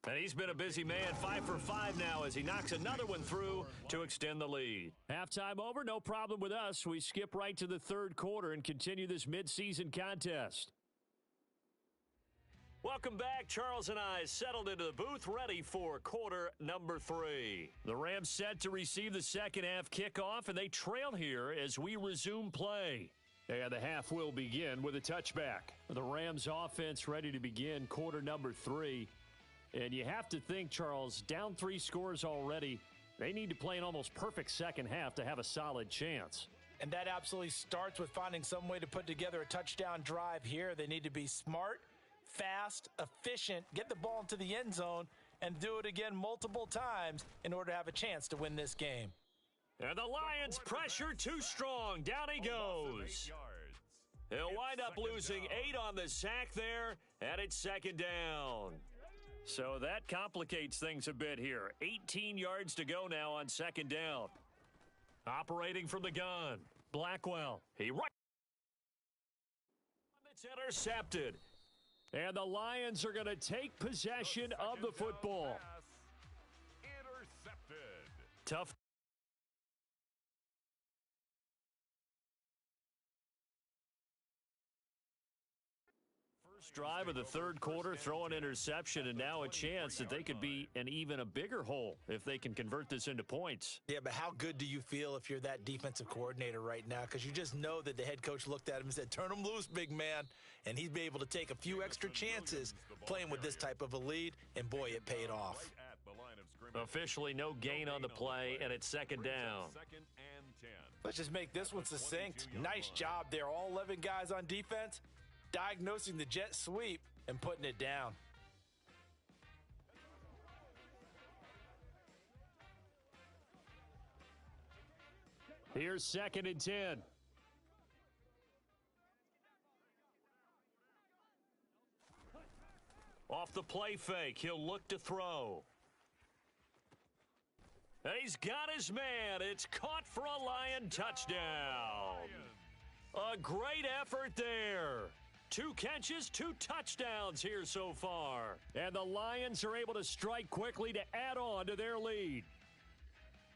And he's been a busy man, 5 for 5 now as he knocks another one through to extend the lead. Halftime over, no problem with us. We skip right to the third quarter and continue this midseason contest. Welcome back. Charles and I settled into the booth, ready for quarter number 3. The Rams set to receive the second half kickoff, and they trail here as we resume play. And the half will begin with a touchback. The Rams offense ready to begin quarter number 3. And you have to think, Charles, down 3 scores already. They need to play an almost perfect second half to have a solid chance. And that absolutely starts with finding some way to put together a touchdown drive here. They need to be smart, fast, efficient, get the ball into the end zone, and do it again multiple times in order to have a chance to win this game. And the Lions pressure too strong. Down he goes. He'll wind up losing 8 on the sack there, and it's second down. So that complicates things a bit here. 18 yards to go now on second down. Operating from the gun, Blackwell. It's intercepted. And the Lions are going to take possession of the football. Intercepted. Tough. First drive of the third quarter, throw an interception, and now a chance that they could be in even a bigger hole if they can convert this into points. Yeah, but how good do you feel if you're that defensive coordinator right now? Because you just know that the head coach looked at him and said, turn him loose, big man. And he's been able to take a few extra chances playing with this type of a lead, and boy, it paid off. Officially no gain on the play, and it's second down. Let's just make this one succinct. Nice job there. All 11 guys on defense diagnosing the jet sweep and putting it down. Here's second and 10. Off the play fake, he'll look to throw. And he's got his man. It's caught for a Lion touchdown. A great effort there. 2 catches, 2 touchdowns here so far. And the Lions are able to strike quickly to add on to their lead.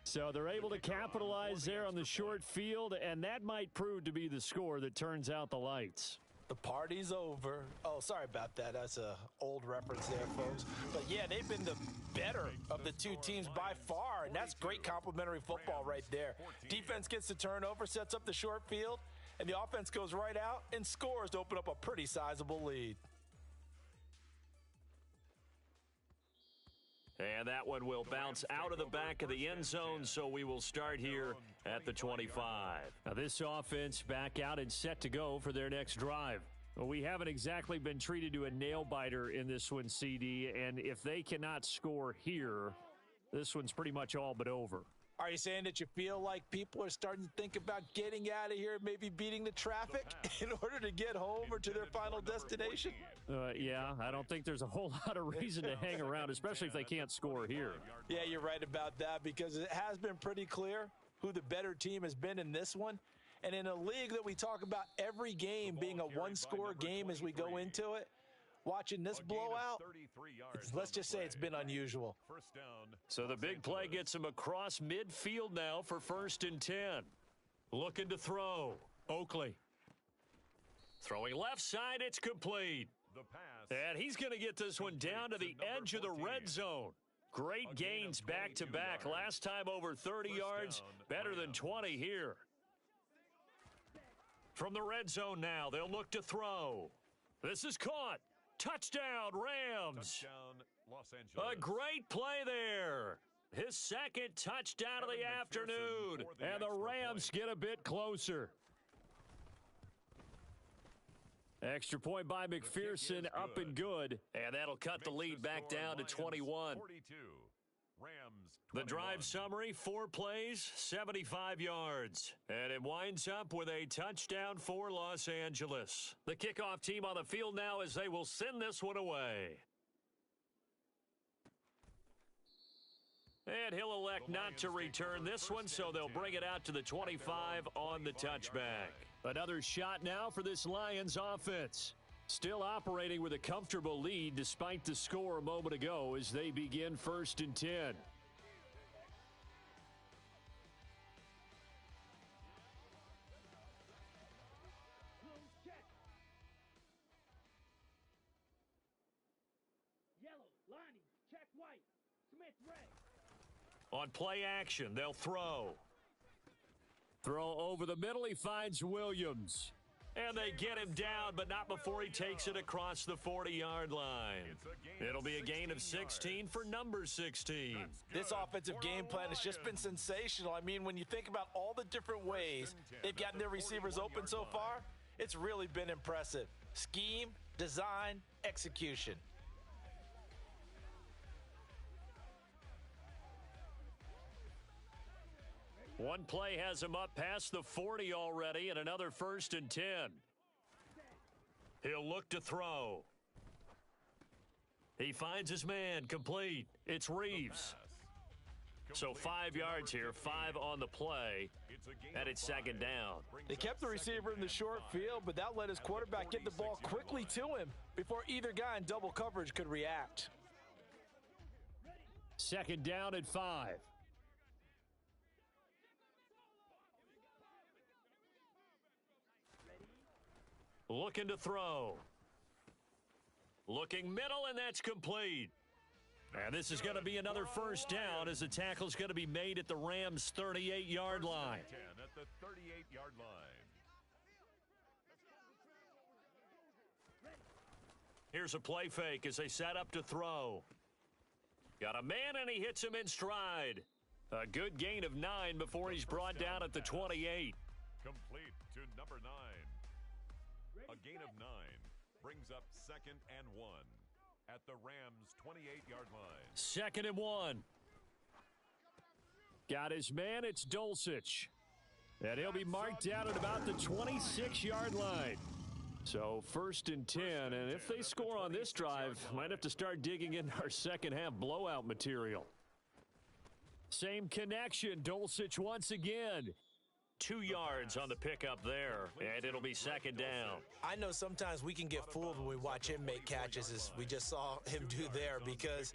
So they're able to capitalize there on the short field, and that might prove to be the score that turns out the lights. The party's over. Oh, sorry about that. That's an old reference there, folks. But, yeah, they've been the better of the 2 teams by far, and that's great complimentary football right there. Defense gets the turnover, sets up the short field, and the offense goes right out and scores to open up a pretty sizable lead. And that one will bounce out of the back of the end zone, so we will start here at the 25. Now this offense back out and set to go for their next drive. Well, we haven't exactly been treated to a nail-biter in this one, CD, and if they cannot score here, this one's pretty much all but over. Are you saying that you feel like people are starting to think about getting out of here, maybe beating the traffic in order to get home or to their final destination? Yeah, I don't think there's a whole lot of reason to hang around, especially if they can't score here. Yeah, you're right about that because it has been pretty clear who the better team has been in this one. And in a league that we talk about every game being a one-score game as we go into it, watching this blowout, let's just say it's been unusual. So the big play gets him across midfield now for 1st and 10. Looking to throw. Oakley. Throwing left side, it's complete. And he's going to get this one down to the edge of the red zone. Great gains back-to-back. Last time over 30 yards, better than 20 here. From the red zone now, they'll look to throw. This is caught. Touchdown, Rams. Touchdown, Los Angeles. A great play there. His second touchdown of the afternoon. And the Rams get a bit closer. Extra point by McPherson, up and good. And that'll cut the lead back down to 21. 42. Rams. The drive summary, 4 plays, 75 yards. And it winds up with a touchdown for Los Angeles. The kickoff team on the field now as they will send this one away. And he'll elect not to return this one, so they'll bring it out to the 25 on the touchback. Another shot now for this Lions offense. Still operating with a comfortable lead despite the score a moment ago as they begin 1st and 10. Yellow, Lonnie, check white, Smith red. On play action, they'll throw. Throw over the middle, he finds Williams. And they get him down, but not before he takes it across the 40-yard line. It'll be a gain of 16 for number 16. This offensive game plan has just been sensational. I mean, when you think about all the different ways they've gotten their receivers open so far, it's really been impressive. Scheme, design, execution. One play has him up past the 40 already, and another 1st and 10. He'll look to throw. He finds his man, complete. It's Reeves. So 5 yards here, 5 on the play, and it's 2nd down. They kept the receiver in the short field, but that let his quarterback get the ball quickly to him before either guy in double coverage could react. 2nd down at 5. Looking to throw. Looking middle, and that's complete. And this is going to be another 1st down as the tackle's going to be made at the Rams' 38-yard line. 10 at the 38-yard line. Here's a play fake as they set up to throw. Got a man, and he hits him in stride. A good gain of 9 before he's brought down at the 28. Complete to number 9. A gain of 9 brings up 2nd and 1 at the Rams' 28-yard line. 2nd and 1. Got his man, it's Dulcich. And he'll be marked down at about the 26-yard line. So 1st and 10, and if they score on this drive, might have to start digging in our second-half blowout material. Same connection, Dulcich once again. 2 yards on the pickup there, and it'll be 2nd down. I know sometimes we can get fooled when we watch him make catches, as we just saw him do there, because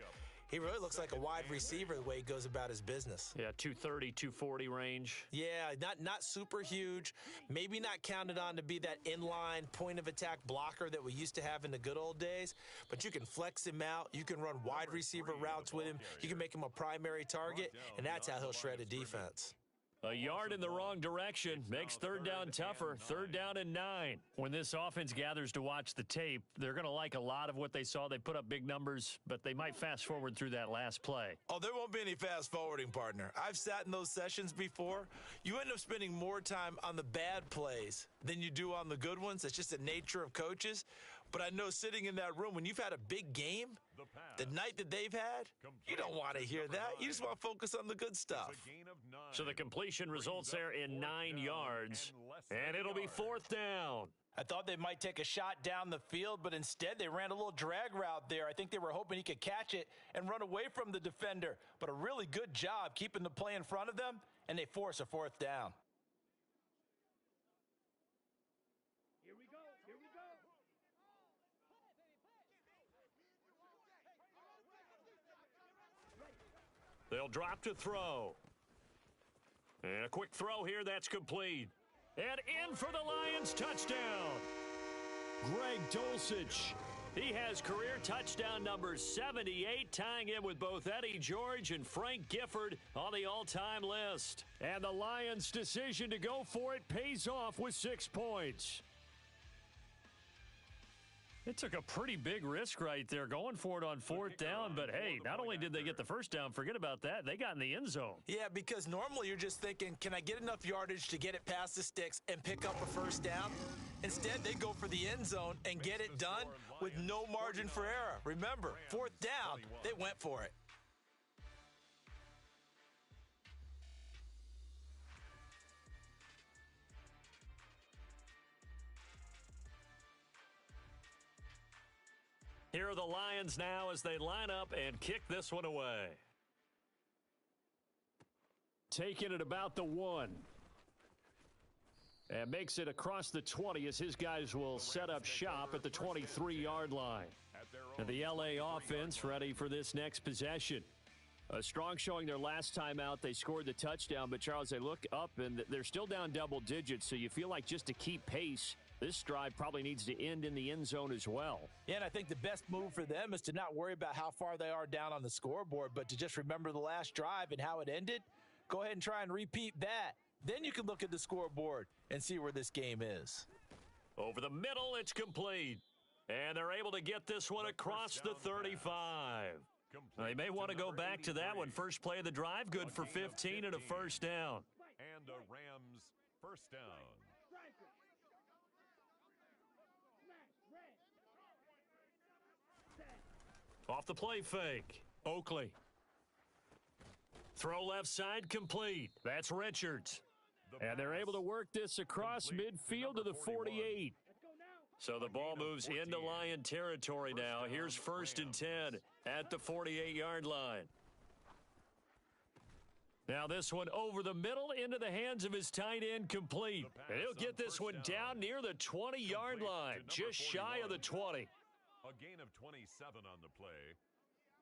he really looks like a wide receiver the way he goes about his business. Yeah, 230, 240 range. Yeah, not super huge. Maybe not counted on to be that inline point-of-attack blocker that we used to have in the good old days, but you can flex him out. You can run wide receiver routes with him. You can make him a primary target, and that's how he'll shred a defense. A yard in the wrong direction makes 3rd down tougher. 3rd down and 9. When this offense gathers to watch the tape, they're going to like a lot of what they saw. They put up big numbers, but they might fast forward through that last play. Oh, there won't be any fast forwarding, partner. I've sat in those sessions before. You end up spending more time on the bad plays than you do on the good ones. That's just the nature of coaches. But I know sitting in that room, when you've had a big game, the night that they've had, you don't want to hear that. You just want to focus on the good stuff. So the completion results there in 9 yards, and it'll be 4th down. I thought they might take a shot down the field, but instead they ran a little drag route there. I think they were hoping he could catch it and run away from the defender. But a really good job keeping the play in front of them, and they force a 4th down. Here we go, here we go. They'll drop to throw. And a quick throw here, that's complete. And in for the Lions touchdown. Greg Dulcich. He has career touchdown number 78, tying in with both Eddie George and Frank Gifford on the all-time list. And the Lions' decision to go for it pays off with 6 points. It took a pretty big risk right there going for it on fourth down, but hey, not only did they get the first down, forget about that, they got in the end zone. Yeah, because normally you're just thinking, can I get enough yardage to get it past the sticks and pick up a first down? Instead, they go for the end zone and get it done with no margin for error. Remember, fourth down, they went for it. Here are the Lions now as they line up and kick this one away. Taking it about the 1. And makes it across the 20 as his guys will set up shop at the 23-yard line. And the LA offense ready for this next possession. A strong showing their last time out. They scored the touchdown, but Charles, they look up and they're still down double digits, so you feel like just to keep pace, this drive probably needs to end in the end zone as well. Yeah, and I think the best move for them is to not worry about how far they are down on the scoreboard, but to just remember the last drive and how it ended. Go ahead and try and repeat that. Then you can look at the scoreboard and see where this game is. Over the middle, it's complete. And they're able to get this one across the 35. They may want to go back to that one. First play of the drive, good for 15 and a first down. And a Rams first down. Off the play fake, Oakley. Throw left side, complete. That's Richards. And they're able to work this across midfield to the 48. So the ball moves into Lion territory now. Here's first and 10 at the 48-yard line. Now this one over the middle into the hands of his tight end, complete. And he'll get this one down near the 20-yard line, just shy of the 20. A gain of 27 on the play.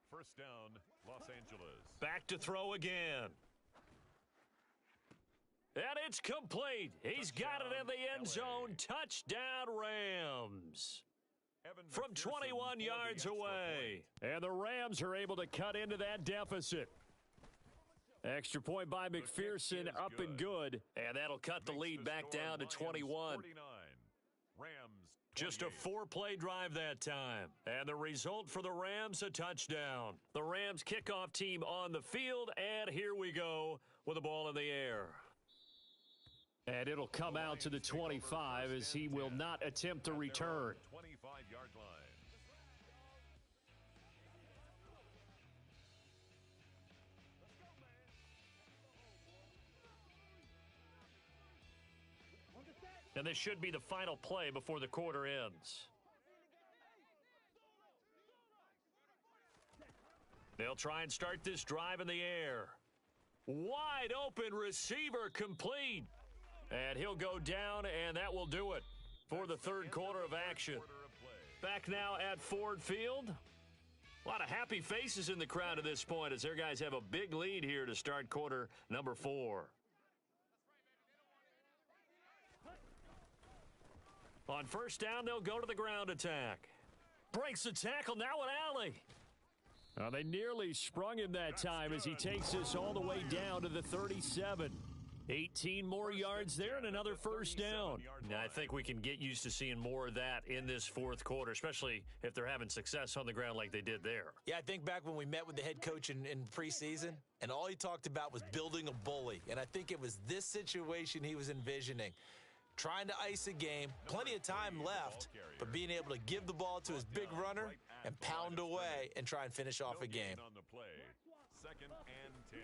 First down, Los Angeles. Back to throw again. And it's complete. He's got it in the end zone. Touchdown, Rams. From 21 yards away. And the Rams are able to cut into that deficit. Extra point by McPherson, up and good. And that'll cut the lead back down to 21. Rams. Just a 4-play drive that time. And the result for the Rams, a touchdown. The Rams kickoff team on the field, and here we go with the ball in the air. And it'll come out to the 25 as he will not attempt to return. 25-yard line. And this should be the final play before the quarter ends. They'll try and start this drive in the air. Wide open receiver, complete. And he'll go down, and that will do it for the third quarter of action. Back now at Ford Field. A lot of happy faces in the crowd at this point as their guys have a big lead here to start quarter number 4. On first down, they'll go to the ground attack. Breaks the tackle, now an alley. They nearly sprung him that time as he takes this all the way down to the 37. 18 more yards there and another first down. Now, I think we can get used to seeing more of that in this fourth quarter, especially if they're having success on the ground like they did there. Yeah, I think back when we met with the head coach in preseason, and all he talked about was building a bully. And I think it was this situation he was envisioning. Trying to ice a game, plenty of time left, but being able to give the ball to his big runner and pound away and try and finish off a game. On the play. Second and 10.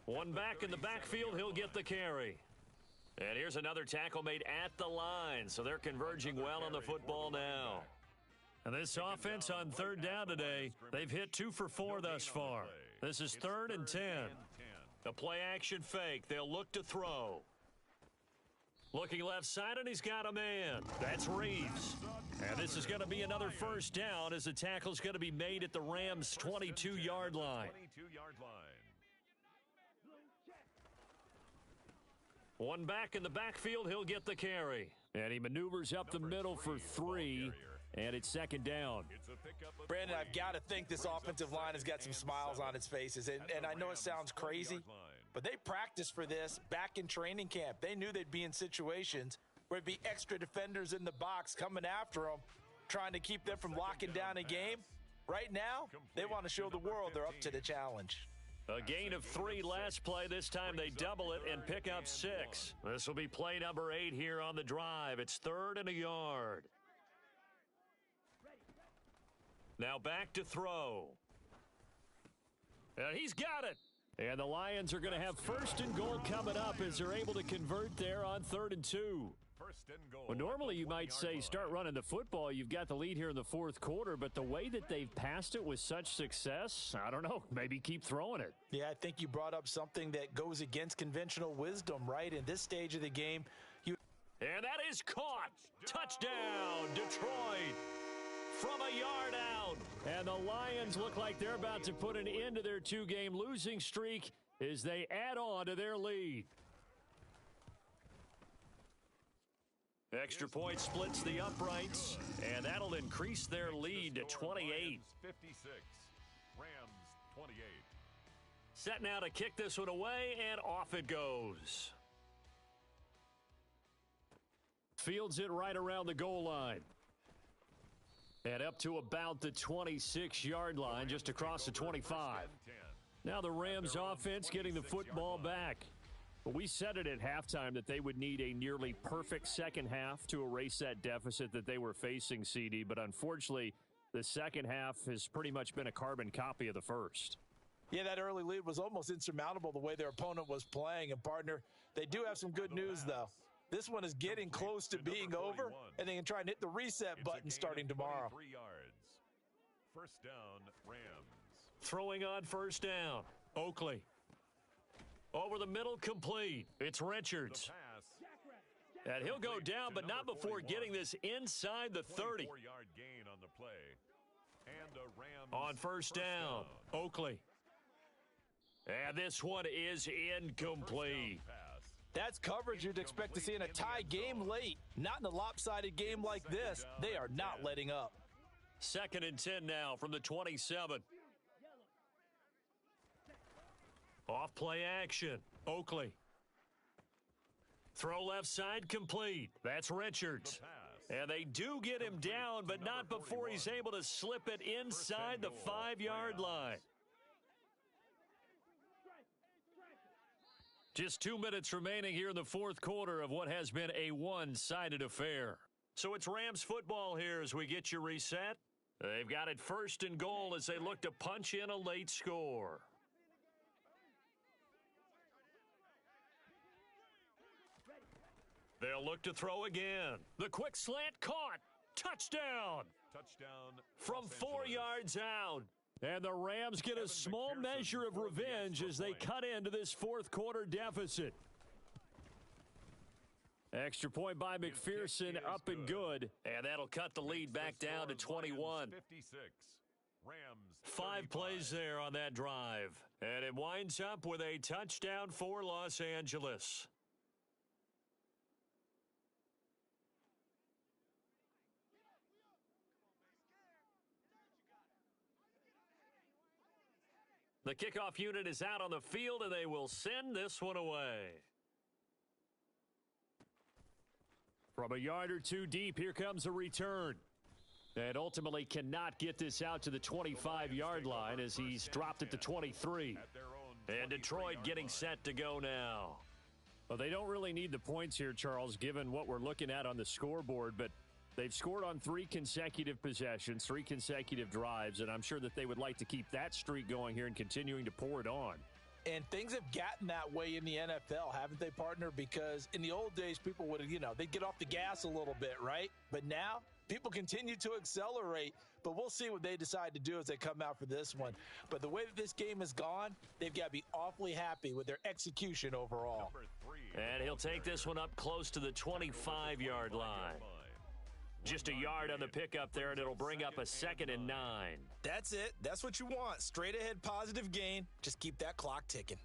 One back in the backfield, he'll get the carry. And here's another tackle made at the line, so they're converging well on the football now. And this offense on third down today, they've hit 2 for 4 thus far. This is third and 10. The play action fake, they'll look to throw. Looking left side, and he's got a man. That's Reeves. And this is going to be another first down as the tackle's going to be made at the Rams' 22-yard line. 22-yard line. One back in the backfield, he'll get the carry. And he maneuvers up the middle for 3, and it's second down. Brandon, I've got to think this offensive line has got some smiles on its faces. And I know it sounds crazy, but they practiced for this back in training camp. They knew they'd be in situations where it'd be extra defenders in the box coming after them, trying to keep them from locking down a game. Right now, they want to show the world they're up to the challenge. A gain of 3 last play. This time they double it and pick up 6. This will be play number 8 here on the drive. It's 3rd and a yard. Now back to throw. And he's got it. And the Lions are going to have 1st and goal coming up as they're able to convert there on 3rd and 2. Well, normally you might say start running the football. You've got the lead here in the 4th quarter, but the way that they've passed it with such success, I don't know, maybe keep throwing it. Yeah, I think you brought up something that goes against conventional wisdom, right? In this stage of the game, and that is caught. Touchdown, Detroit. From a yard out. And the Lions look like they're about to put an end to their 2-game losing streak as they add on to their lead. Extra point splits the uprights, and that'll increase their lead to 28. 56. Rams 28. Set now to kick this one away, and off it goes. Fields it right around the goal line. And up to about the 26-yard line, just across the 25. Now the Rams offense getting the football back. But we said it at halftime that they would need a nearly perfect second half to erase that deficit that they were facing, CD. But unfortunately, the second half has pretty much been a carbon copy of the first. Yeah, that early lead was almost insurmountable the way their opponent was playing. And, partner, they do have some good news, though. This one is getting close to being over, and they can try and hit the reset button starting tomorrow. 3 yards. First down, Rams. Throwing on first down, Oakley. Over the middle, complete. It's Richards. And he'll go down, but not before getting this inside the 30. 4-yard gain on the play. And a Rams on first down, Oakley. And this one is incomplete. That's coverage you'd expect to see in a tie game late. Not in a lopsided game like this. They are not letting up. 2nd and 10 now from the 27. Off play action, Oakley. Throw left side complete. That's Richards. And they do get him down, but not before he's able to slip it inside the 5-yard line. Just 2 minutes remaining here in the 4th quarter of what has been a one-sided affair. So it's Rams football here as we get you reset. They've got it 1st and goal as they look to punch in a late score. They'll look to throw again. The quick slant caught. Touchdown. Touchdown from 4 yards out. And the Rams get a small measure of revenge as they cut into this 4th quarter deficit. Extra point by McPherson, up and good. And that'll cut the lead back down to 21. 56. Rams 5 plays there on that drive. And it winds up with a touchdown for Los Angeles. The kickoff unit is out on the field, and they will send this one away. From a yard or two deep, here comes a return. And ultimately cannot get this out to the 25-yard line as he's dropped at the 23. And Detroit getting set to go now. Well, they don't really need the points here, Charles, given what we're looking at on the scoreboard, but they've scored on 3 consecutive possessions, 3 consecutive drives, and I'm sure that they would like to keep that streak going here and continuing to pour it on. And things have gotten that way in the NFL, haven't they, partner? Because in the old days, people would, they'd get off the gas a little bit, right? But now, people continue to accelerate, but we'll see what they decide to do as they come out for this one. But the way that this game has gone, they've got to be awfully happy with their execution overall. And he'll take this one up close to the 25-yard line. Just a yard on the pickup there, and it'll bring up a 2nd and 9. That's it. That's what you want. Straight ahead positive gain. Just keep that clock ticking.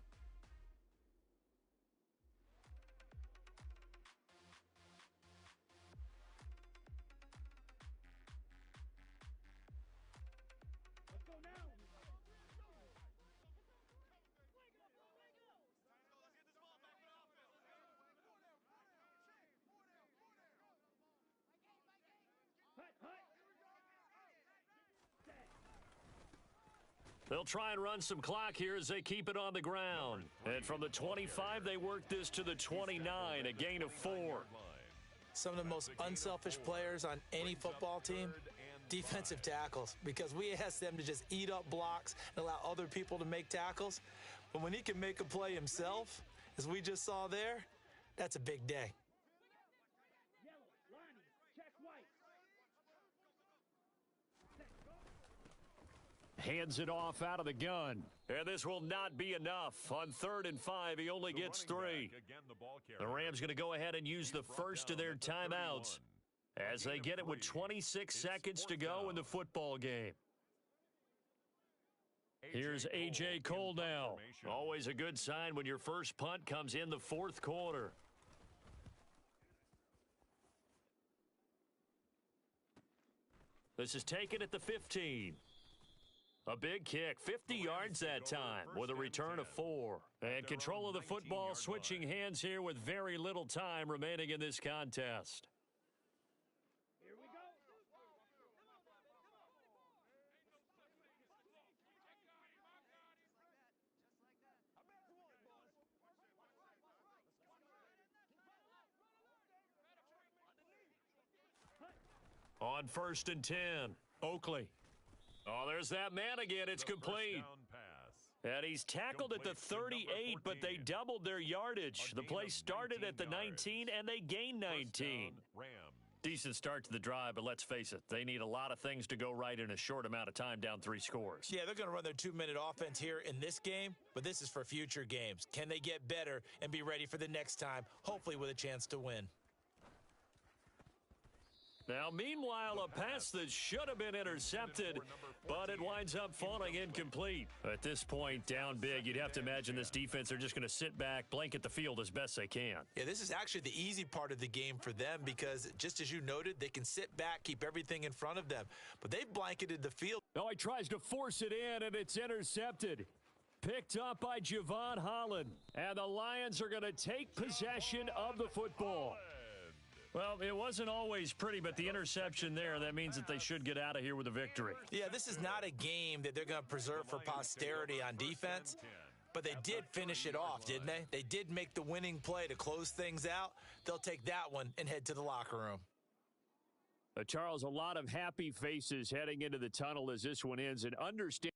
Let's go now. Hut, hut. They'll try and run some clock here as they keep it on the ground. And from the 25, they work this to the 29, a gain of 4. Some of the most unselfish players on any football team, defensive tackles, because we ask them to just eat up blocks and allow other people to make tackles. But when he can make a play himself, as we just saw there, that's a big day. Yellow, Lonnie, check white. Hands it off out of the gun. And this will not be enough. On 3rd and 5, he only gets 3. The Rams going to go ahead and use the first of their timeouts as they get it with 26 seconds to go in the football game. Here's A.J. Cole now. Always a good sign when your first punt comes in the 4th quarter. This is taken at the 15. A big kick, 50 yards that time with a return of 4. And control of the football switching hands here with very little time remaining in this contest. Here we go. On 1st and 10, Oakley. Oh, there's that man again. It's complete. And he's tackled at the 38, but they doubled their yardage. The play started at the 19, and they gained 19. Decent start to the drive, but let's face it, they need a lot of things to go right in a short amount of time, down 3 scores. Yeah, they're going to run their 2-minute offense here in this game, but this is for future games. Can they get better and be ready for the next time, hopefully with a chance to win? Now, meanwhile, a pass that should have been intercepted, but it winds up falling incomplete. At this point, down big, you'd have to imagine this defense are just going to sit back, blanket the field as best they can. Yeah, this is actually the easy part of the game for them because, just as you noted, they can sit back, keep everything in front of them. But they've blanketed the field. Oh, he tries to force it in, and it's intercepted. Picked up by Javon Holland. And the Lions are going to take possession of the football. Well, it wasn't always pretty, but the interception there, that means that they should get out of here with a victory. Yeah, this is not a game that they're going to preserve for posterity on defense, but they did finish it off, didn't they? They did make the winning play to close things out. They'll take that one and head to the locker room. Charles, a lot of happy faces heading into the tunnel as this one ends, and understand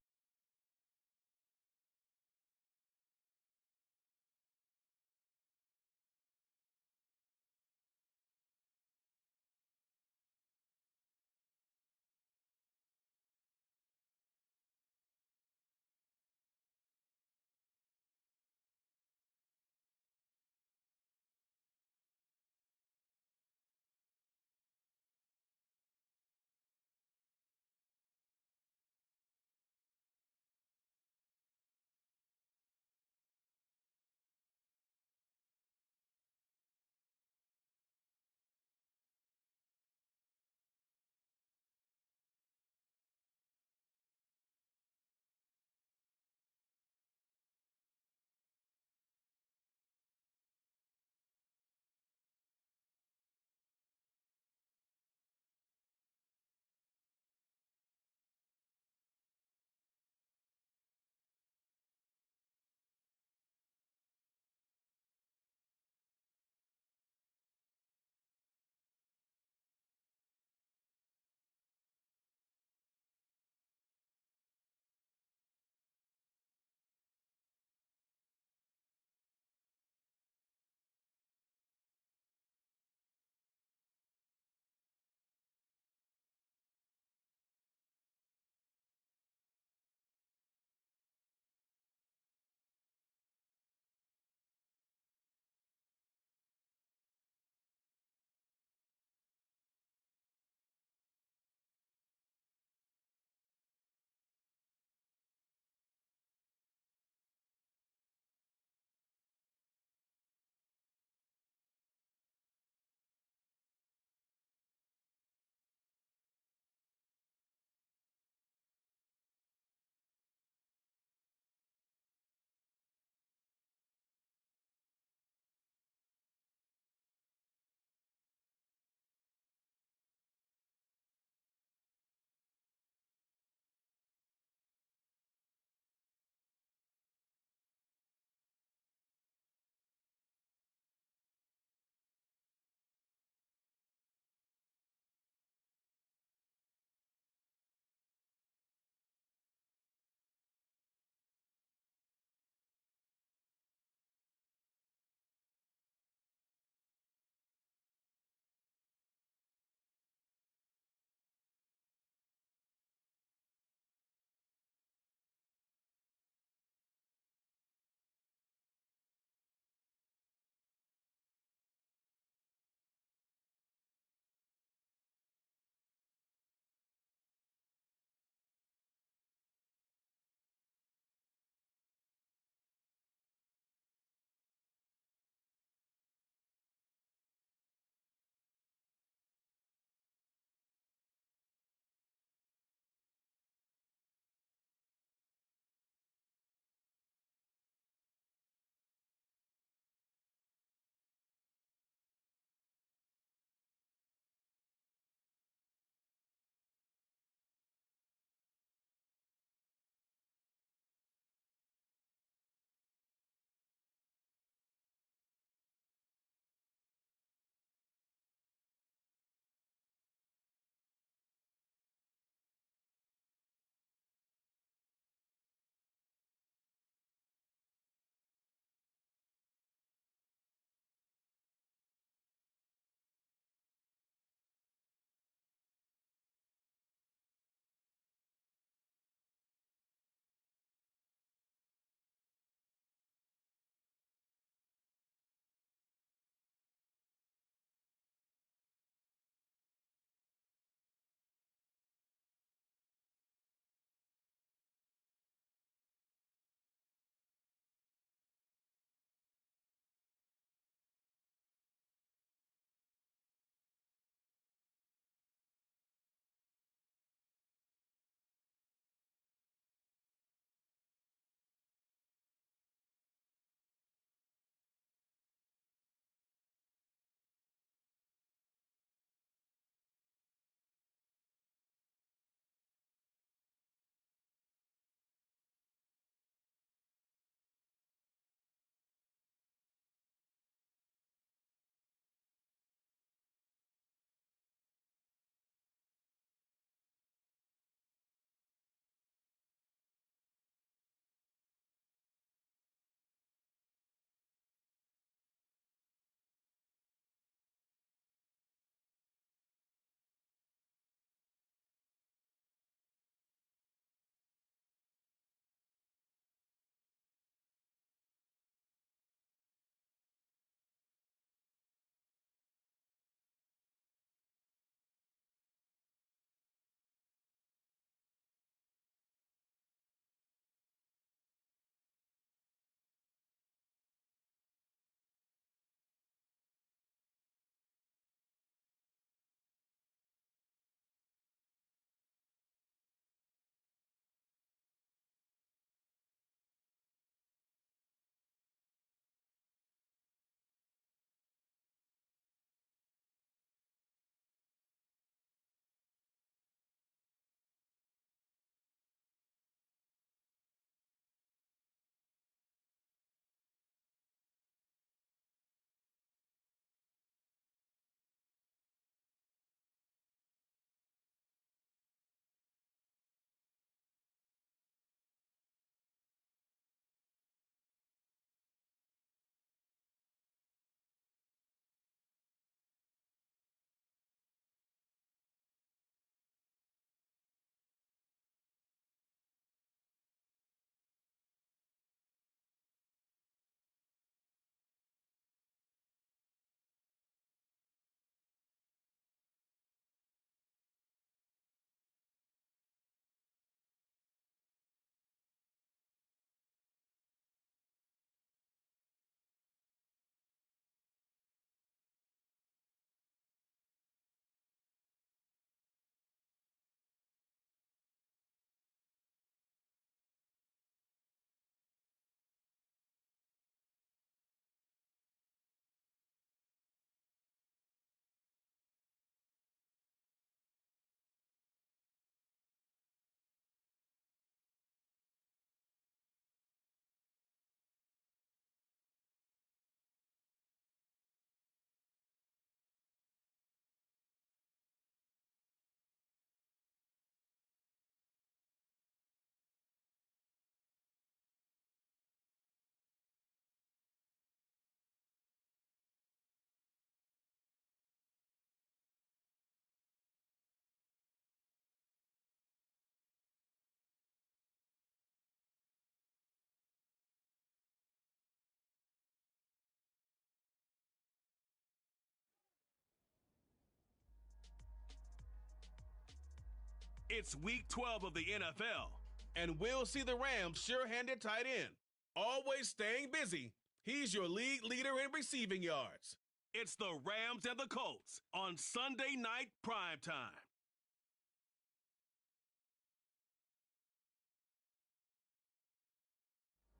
It's Week 12 of the NFL, and we'll see the Rams' sure-handed tight end. Always staying busy, he's your league leader in receiving yards. It's the Rams and the Colts on Sunday Night Primetime.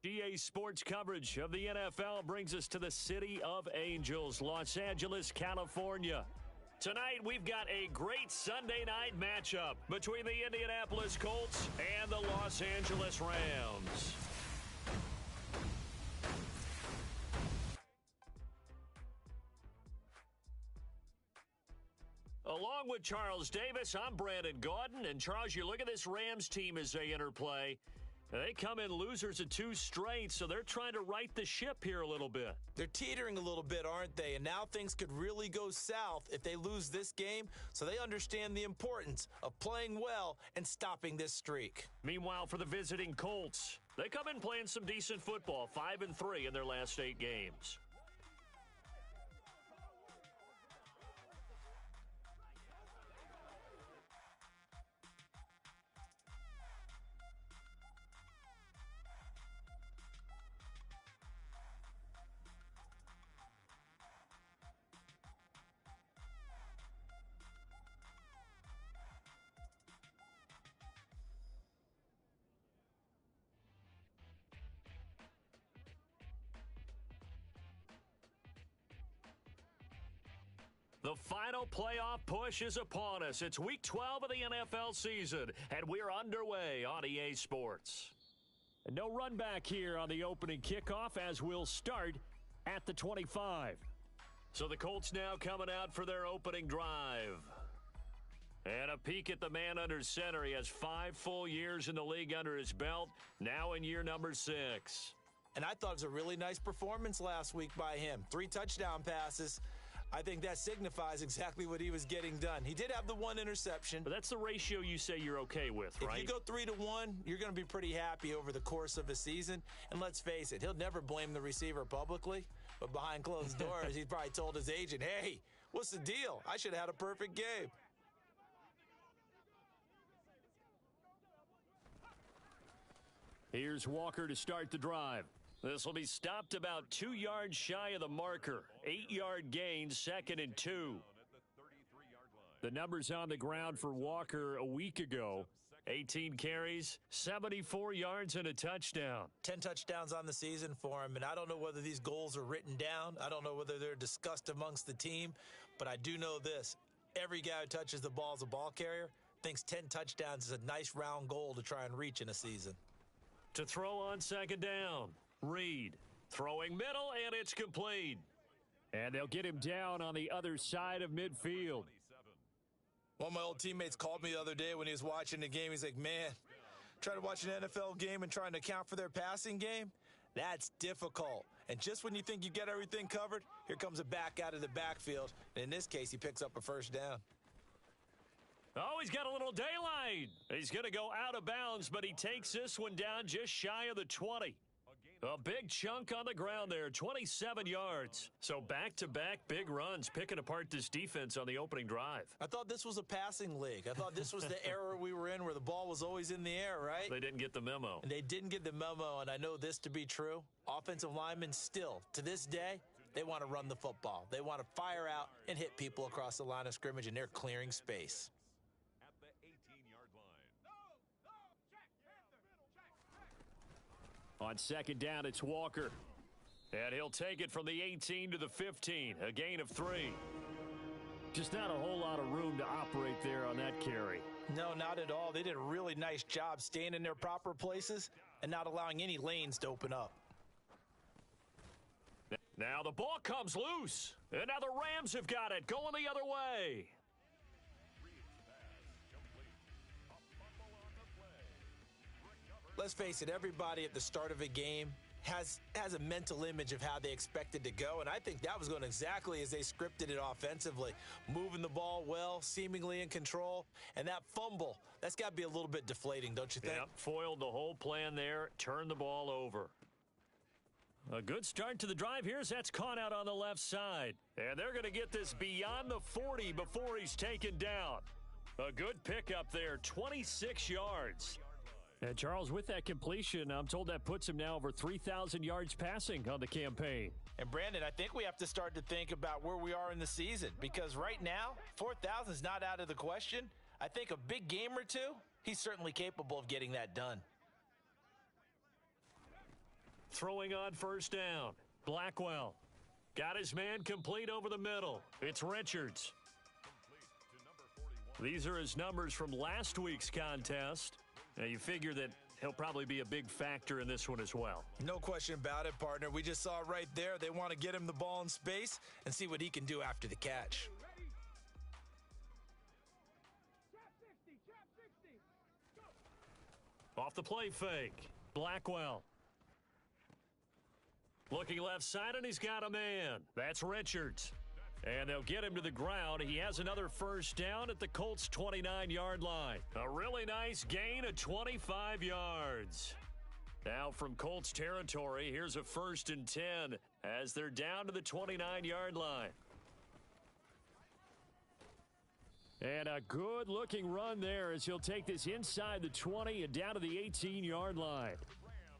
GA Sports coverage of the NFL brings us to the City of Angels, Los Angeles, California. Tonight, we've got a great Sunday night matchup between the Indianapolis Colts and the Los Angeles Rams. Along with Charles Davis, I'm Brandon Gaudin. And Charles, you look at this Rams team as they interplay. They come in losers of 2 straight, so they're trying to right the ship here a little bit. They're teetering a little bit, aren't they? And now things could really go south if they lose this game, so they understand the importance of playing well and stopping this streak. Meanwhile, for the visiting Colts, they come in playing some decent football, 5-3 in their last 8 games. The final playoff push is upon us. It's Week 12 of the NFL season, and we're underway on EA Sports. And no run back here on the opening kickoff as we'll start at the 25. So the Colts now coming out for their opening drive. And a peek at the man under center. He has 5 full years in the league under his belt, now in year number 6. And I thought it was a really nice performance last week by him. 3 touchdown passes. I think that signifies exactly what he was getting done. He did have the 1 interception. But that's the ratio you say you're okay with, right? If you go 3-1, you're going to be pretty happy over the course of a season. And let's face it, he'll never blame the receiver publicly. But behind closed doors, he probably told his agent, hey, what's the deal? I should have had a perfect game. Here's Walker to start the drive. This will be stopped about 2 yards shy of the marker. 8-yard gain, 2nd and 2. The numbers on the ground for Walker a week ago. 18 carries, 74 yards, and a touchdown. 10 touchdowns on the season for him, and I don't know whether these goals are written down. I don't know whether they're discussed amongst the team, but I do know this. Every guy who touches the ball as a ball carrier thinks 10 touchdowns is a nice round goal to try and reach in a season. To throw on 2nd down. Reed throwing middle, and it's complete. And they'll get him down on the other side of midfield. One of my old teammates called me the other day when he was watching the game. He's like, man, trying to watch an NFL game and trying to account for their passing game, that's difficult. And just when you think you get everything covered, here comes a back out of the backfield. And in this case, he picks up a 1st down. Oh, he's got a little daylight. He's going to go out of bounds, but he takes this one down just shy of the 20. A big chunk on the ground there, 27 yards. So back-to-back big runs, picking apart this defense on the opening drive. I thought this was a passing league. I thought this was the era we were in where the ball was always in the air, right? They didn't get the memo. And they didn't get the memo, and I know this to be true. Offensive linemen still, to this day, they want to run the football. They want to fire out and hit people across the line of scrimmage, and they're clearing space. On 2nd down, it's Walker. And he'll take it from the 18 to the 15, a gain of 3. Just not a whole lot of room to operate there on that carry. No, not at all. They did a really nice job staying in their proper places and not allowing any lanes to open up. Now the ball comes loose. And now the Rams have got it, going the other way. Let's face it, everybody at the start of a game has a mental image of how they expected to go, and I think that was going exactly as they scripted it offensively. Moving the ball well, seemingly in control, and that fumble, that's got to be a little bit deflating, don't you think? Yep, foiled the whole plan there, turned the ball over. A good start to the drive here as that's caught out on the left side. And they're going to get this beyond the 40 before he's taken down. A good pickup there, 26 yards. And Charles, with that completion, I'm told that puts him now over 3,000 yards passing on the campaign. And Brandon, I think we have to start to think about where we are in the season, because right now, 4,000 is not out of the question. I think a big game or two, he's certainly capable of getting that done. Throwing on first down, Blackwell. Got his man complete over the middle. It's Richards. These are his numbers from last week's contest. Now, you figure that he'll probably be a big factor in this one as well. No question about it, partner. We just saw it right there. They want to get him the ball in space and see what he can do after the catch. Off the play fake, Blackwell. Looking left side, and he's got a man. That's Richards. And they'll get him to the ground. He has another first down at the Colts' 29-yard line. A really nice gain of 25 yards. Now from Colts territory, here's a 1st and 10 as they're down to the 29-yard line. And a good-looking run there as he'll take this inside the 20 and down to the 18-yard line.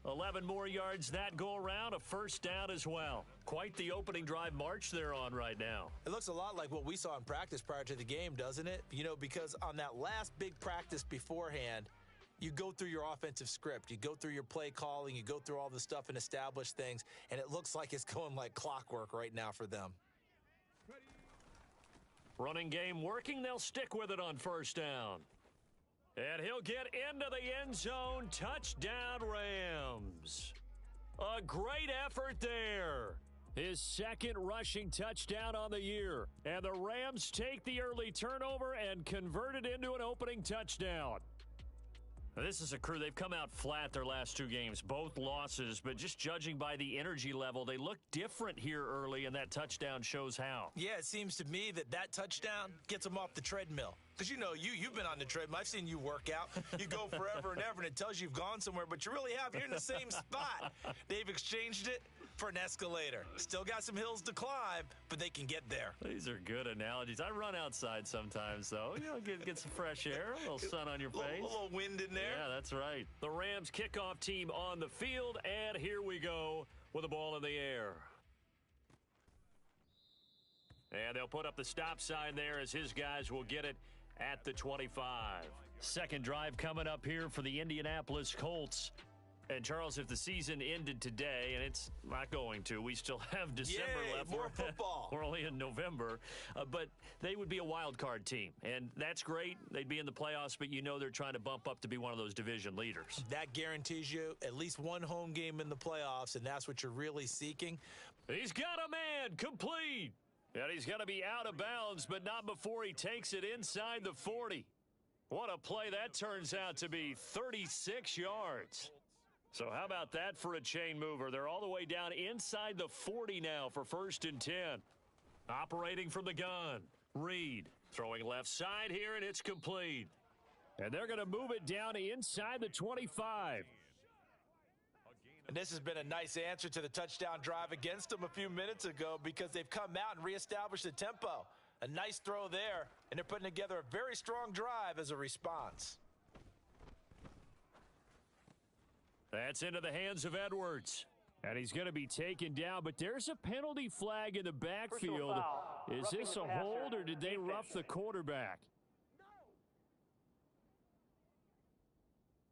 11 more yards that go around, a first down as well. Quite the opening drive march they're on right now. It looks a lot like what we saw in practice prior to the game, doesn't it? You know, because on that last big practice beforehand, you go through your offensive script. You go through your play calling. You go through all the stuff and establish things. And it looks like it's going like clockwork right now for them. Running game working. They'll stick with it on first down. And he'll get into the end zone. Touchdown, Rams. A great effort there. His second rushing touchdown on the year. And the Rams take the early turnover and convert it into an opening touchdown. Now, this is a crew. They've come out flat their last two games, both losses, but just judging by the energy level, they look different here early, and that touchdown shows how. Yeah, it seems to me that touchdown gets them off the treadmill. Because, you know, you've been on the treadmill. I've seen you work out. You go forever and ever, and it tells you you've gone somewhere, but you really have. You're in the same spot. They've exchanged it for an escalator. Still got some hills to climb, but they can get there. These are good analogies. I run outside sometimes, though. You know, get some fresh air, a little sun on your face. A little wind in there. Yeah, that's right. The Rams kickoff team on the field, and here we go with the ball in the air. And they'll put up the stop sign there as his guys will get it at the 25. Second drive coming up here for the Indianapolis Colts. And, Charles, if the season ended today, and it's not going to, we still have December left. More football. We're only in November. But they would be a wild card team. And that's great. They'd be in the playoffs, but you know they're trying to bump up to be one of those division leaders. That guarantees you at least one home game in the playoffs, and that's what you're really seeking. He's got a man complete. And he's going to be out of bounds, but not before he takes it inside the 40. What a play that turns out to be, 36 yards. So how about that for a chain mover? They're all the way down inside the 40 now for 1st and 10. Operating from the gun, Reed throwing left side here, and it's complete. And they're going to move it down inside the 25. And this has been a nice answer to the touchdown drive against them a few minutes ago because they've come out and reestablished the tempo. A nice throw there, and they're putting together a very strong drive as a response. That's into the hands of Edwards. And he's going to be taken down, but there's a penalty flag in the backfield. Is this a hold, or did they rough the quarterback?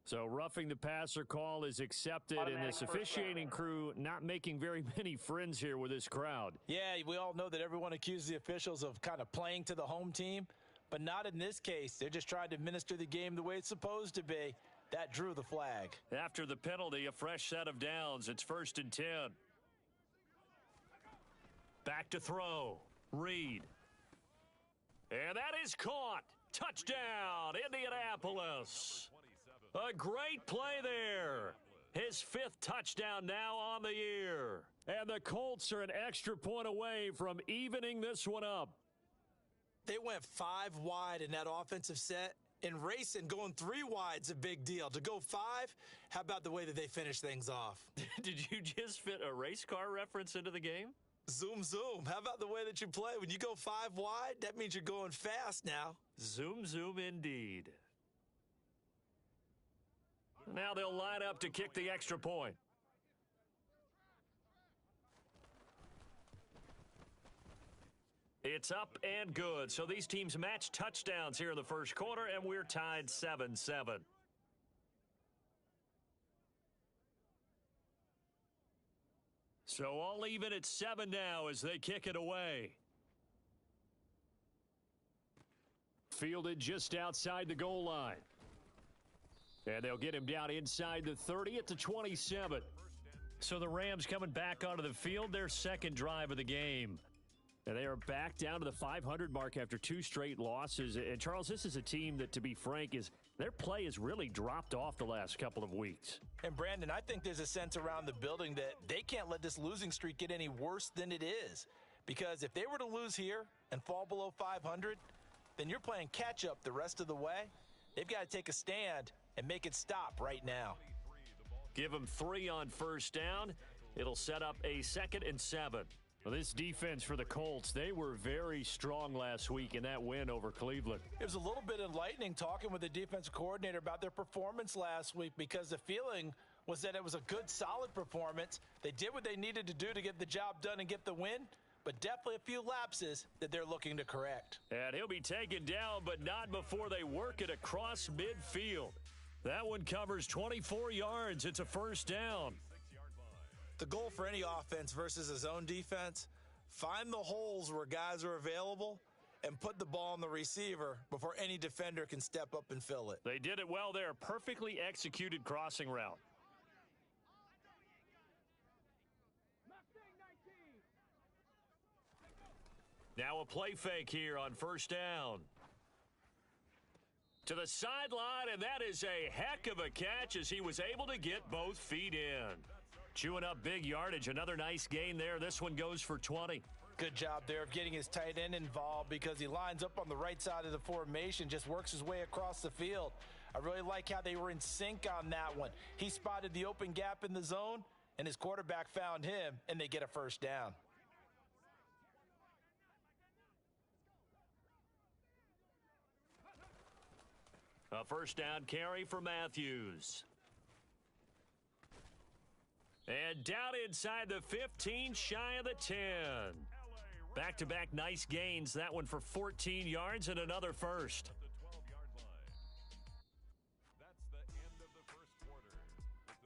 So roughing the passer call is accepted, and this officiating crew not making very many friends here with this crowd. Yeah, we all know that everyone accuses the officials of kind of playing to the home team, but not in this case. They're just trying to administer the game the way it's supposed to be. That drew the flag. After the penalty, a fresh set of downs. It's 1st and 10. Back to throw. Reed. And that is caught. Touchdown, Indianapolis. A great play there. His 5th touchdown now on the year. And the Colts are an extra point away from evening this one up. They went 5 wide in that offensive set. And racing, going 3 wide's a big deal. To go 5, how about the way that they finish things off? Did you just fit a race car reference into the game? Zoom, zoom. How about the way that you play? When you go 5 wide, that means you're going fast now. Zoom, zoom indeed. Now they'll line up to kick the extra point. It's up and good. So these teams match touchdowns here in the first quarter, and we're tied 7-7. So all even at 7 now as they kick it away. Fielded just outside the goal line. And they'll get him down inside the 30 at the 27. So the Rams coming back onto the field, their second drive of the game. And they are back down to the 500 mark after 2 straight losses. And, Charles, this is a team that, to be frank, their play has really dropped off the last couple of weeks. And, Brandon, I think there's a sense around the building that they can't let this losing streak get any worse than it is. Because if they were to lose here and fall below 500, then you're playing catch-up the rest of the way. They've got to take a stand and make it stop right now. Give them 3 on first down. It'll set up a 2nd and 7. Well, this defense for the Colts, they were very strong last week in that win over Cleveland. It was a little bit enlightening talking with the defensive coordinator about their performance last week because the feeling was that it was a good, solid performance. They did what they needed to do to get the job done and get the win, but definitely a few lapses that they're looking to correct. And he'll be taken down, but not before they work it across midfield. That one covers 24 yards. It's a first down. The goal for any offense versus a zone defense, find the holes where guys are available and put the ball on the receiver before any defender can step up and fill it. They did it well there. Perfectly executed crossing route. Now a play fake here on first down. To the sideline, and that is a heck of a catch as he was able to get both feet in. Chewing up big yardage. Another nice gain there. This one goes for 20. Good job there of getting his tight end involved because he lines up on the right side of the formation, just works his way across the field. I really like how they were in sync on that one. He spotted the open gap in the zone, and his quarterback found him, and they get a first down. A first down carry for Matthews. And down inside the 15, shy of the 10. Back-to-back nice gains. That one for 14 yards and another first.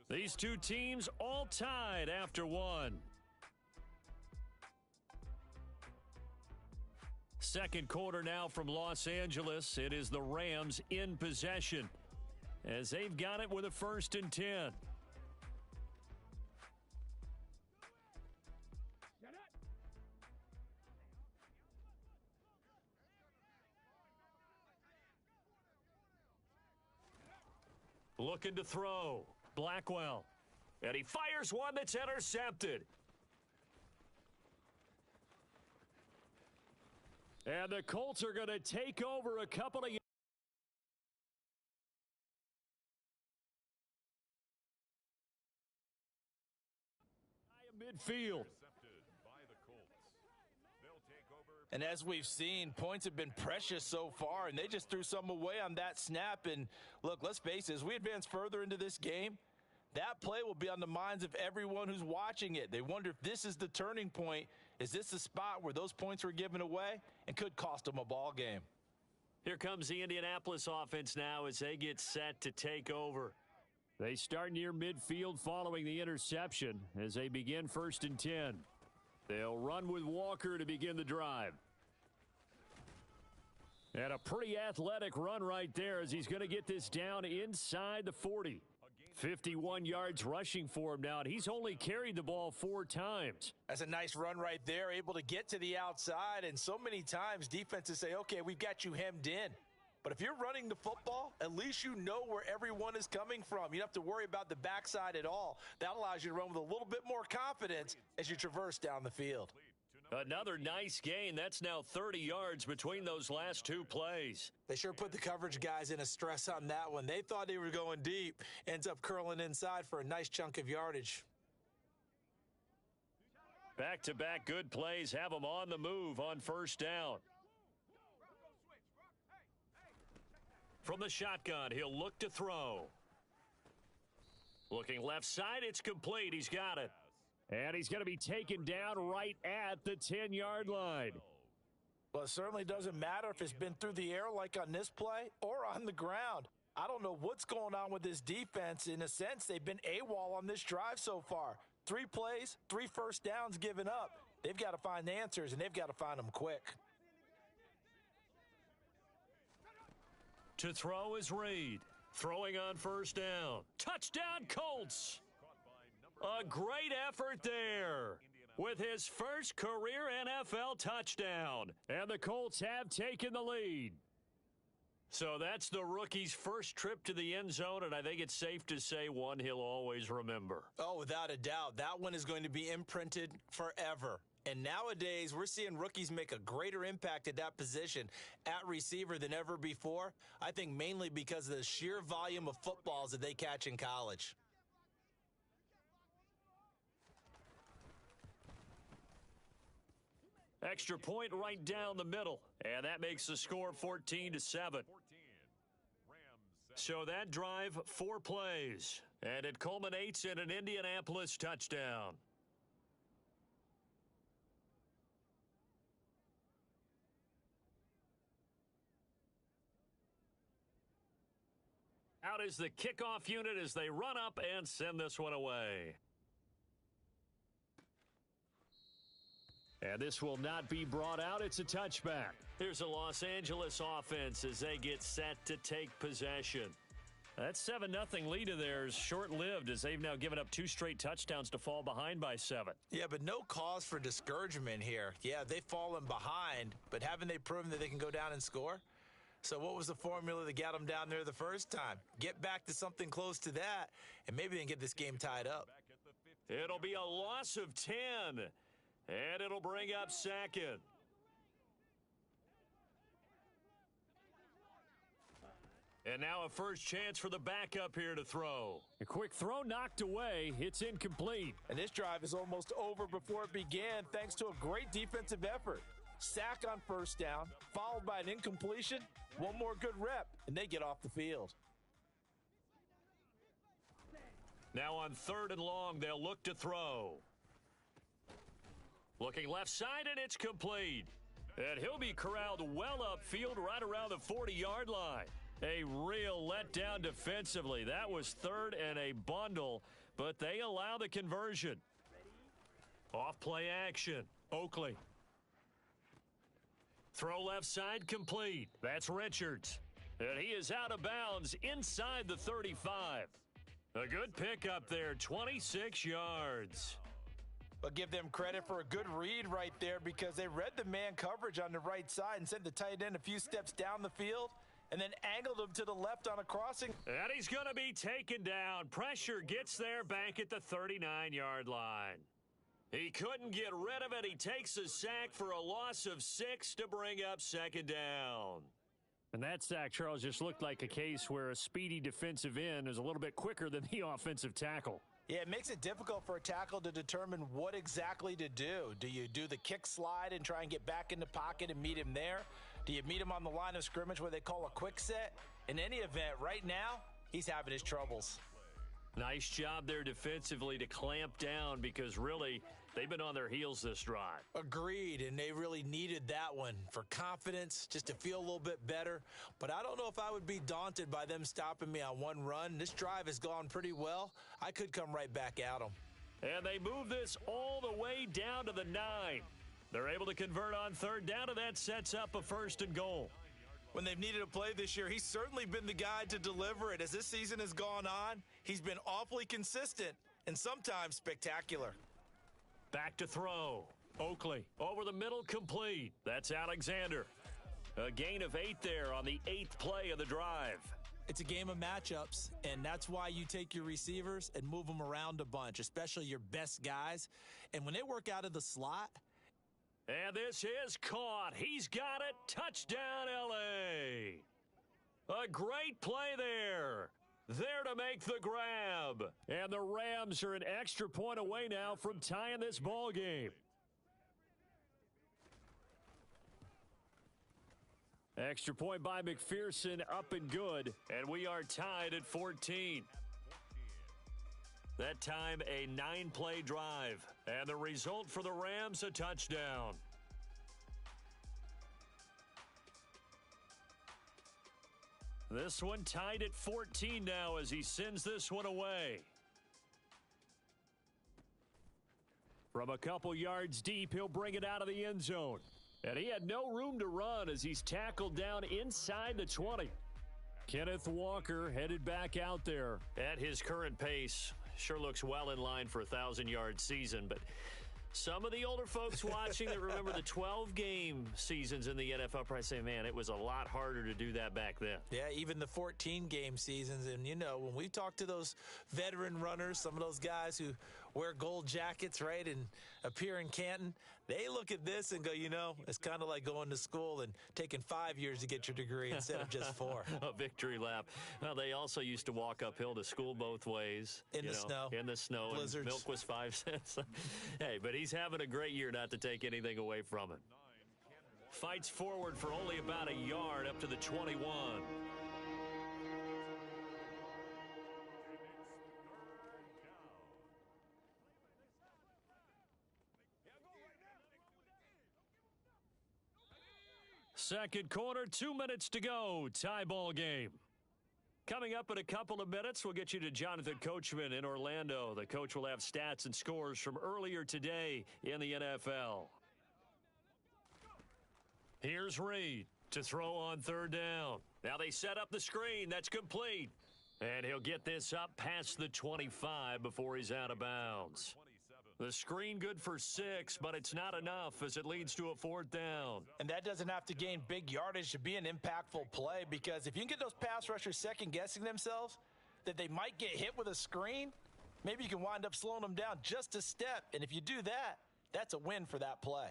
These two teams all tied after one. Second quarter now from Los Angeles. It is the Rams in possession as they've got it with a 1st and 10. Looking to throw. Blackwell. And he fires one that's intercepted. And the Colts are going to take over a couple of midfield. And as we've seen, points have been precious so far, and they just threw some away on that snap. And look, let's face it, as we advance further into this game, that play will be on the minds of everyone who's watching it. They wonder if this is the turning point. Is this the spot where those points were given away and could cost them a ball game? Here comes the Indianapolis offense now as they get set to take over. They start near midfield following the interception as they begin 1st and 10. They'll run with Walker to begin the drive. And a pretty athletic run right there as he's going to get this down inside the 40. 51 yards rushing for him now, and he's only carried the ball 4 times. That's a nice run right there, able to get to the outside, and so many times defenses say, okay, we've got you hemmed in. But if you're running the football, at least you know where everyone is coming from. You don't have to worry about the backside at all. That allows you to run with a little bit more confidence as you traverse down the field. Another nice gain. That's now 30 yards between those last 2 plays. They sure put the coverage guys in a stress on that one. They thought they were going deep. Ends up curling inside for a nice chunk of yardage. Back-to-back good plays have them on the move on first down. From the shotgun, he'll look to throw. Looking left side, it's complete. He's got it. And he's going to be taken down right at the 10-yard line. Well, it certainly doesn't matter if it's been through the air like on this play or on the ground. I don't know what's going on with this defense. In a sense, they've been AWOL on this drive so far. 3 plays, 3 first downs given up. They've got to find answers, and they've got to find them quick. To throw is Reed. Throwing on first down. Touchdown, Colts! A great effort there with his first career NFL touchdown. And the Colts have taken the lead. So that's the rookie's first trip to the end zone, and I think it's safe to say one he'll always remember. Oh, without a doubt. That one is going to be imprinted forever. And nowadays, we're seeing rookies make a greater impact at that position at receiver than ever before. I think mainly because of the sheer volume of footballs that they catch in college. Extra point right down the middle, and that makes the score 14-7. So that drive, 4 plays, and it culminates in an Indianapolis touchdown. Out is the kickoff unit as they run up and send this one away. And this will not be brought out. It's a touchback. Here's a Los Angeles offense as they get set to take possession. That 7-0 lead of theirs short-lived as they've now given up 2 straight touchdowns to fall behind by 7. Yeah, but no cause for discouragement here. Yeah, they've fallen behind, but haven't they proven that they can go down and score? So what was the formula that got them down there the first time? Get back to something close to that, and maybe they can get this game tied up. It'll be a loss of 10, and it'll bring up second. And now a first chance for the backup here to throw. A quick throw knocked away. It's incomplete. And this drive is almost over before it began thanks to a great defensive effort. Sack on first down, followed by an incompletion. One more good rep, and they get off the field. Now on 3rd and long, they'll look to throw. Looking left side, and it's complete. And he'll be corralled well upfield right around the 40-yard line. A real letdown defensively. That was 3rd and a bundle, but they allow the conversion. Off play action. Oakley. Throw left side complete. That's Richards. And he is out of bounds inside the 35. A good pickup there, 26 yards. But give them credit for a good read right there because they read the man coverage on the right side and sent the tight end a few steps down the field and then angled him to the left on a crossing. And he's going to be taken down. Pressure gets there back at the 39-yard line. He couldn't get rid of it. He takes a sack for a loss of 6 to bring up second down. And that sack, Charles, just looked like a case where a speedy defensive end is a little bit quicker than the offensive tackle. Yeah, it makes it difficult for a tackle to determine what exactly to do. Do you do the kick slide and try and get back in the pocket and meet him there? Do you meet him on the line of scrimmage where they call a quick set? In any event, right now, he's having his troubles. Nice job there defensively to clamp down because really they've been on their heels this drive. Agreed, and they really needed that one for confidence, just to feel a little bit better. But I don't know if I would be daunted by them stopping me on one run. This drive has gone pretty well. I could come right back at them. And they move this all the way down to the 9. They're able to convert on 3rd down, and that sets up a 1st and goal. When they've needed a play this year, he's certainly been the guy to deliver it. As this season has gone on, he's been awfully consistent and sometimes spectacular. Back to throw. Oakley over the middle, complete. That's Alexander. A gain of 8 there on the 8th play of the drive. It's a game of matchups, and that's why you take your receivers and move them around a bunch, especially your best guys. And when they work out of the slot. And this is caught. He's got it. Touchdown, L.A. A great play there. There to make the grab. And the Rams are an extra point away now from tying this ball game. Extra point by McPherson, up and good. And we are tied at 14. That time, a 9-play drive. And the result for the Rams, a touchdown. This one tied at 14 now as he sends this one away. From a couple yards deep, he'll bring it out of the end zone. And he had no room to run as he's tackled down inside the 20. Kenneth Walker headed back out there. At his current pace, sure looks well in line for a 1,000-yard season, but some of the older folks watching that remember the 12-game seasons in the NFL probably say, man, it was a lot harder to do that back then. Yeah, even the 14-game seasons. And, you know, when we talk to those veteran runners, some of those guys who wear gold jackets, right, and appear in Canton, they look at this and go, you know, it's kind of like going to school and taking 5 years to get your degree instead of just 4. A victory lap. Well, they also used to walk uphill to school both ways. In the snow. In the snow. Blizzards. Milk was 5 cents. Hey, but he's having a great year, not to take anything away from him. Fights forward for only about a yard up to the 21. Second quarter, 2 minutes to go. Tie ball game. Coming up in a couple of minutes, we'll get you to Jonathan Coachman in Orlando. The coach will have stats and scores from earlier today in the NFL. Here's Reed to throw on third down. Now they set up the screen. That's complete. And he'll get this up past the 25 before he's out of bounds. The screen good for 6, but it's not enough as it leads to a fourth down. And that doesn't have to gain big yardage to be an impactful play, because if you can get those pass rushers second-guessing themselves that they might get hit with a screen, maybe you can wind up slowing them down just a step. And if you do that, that's a win for that play.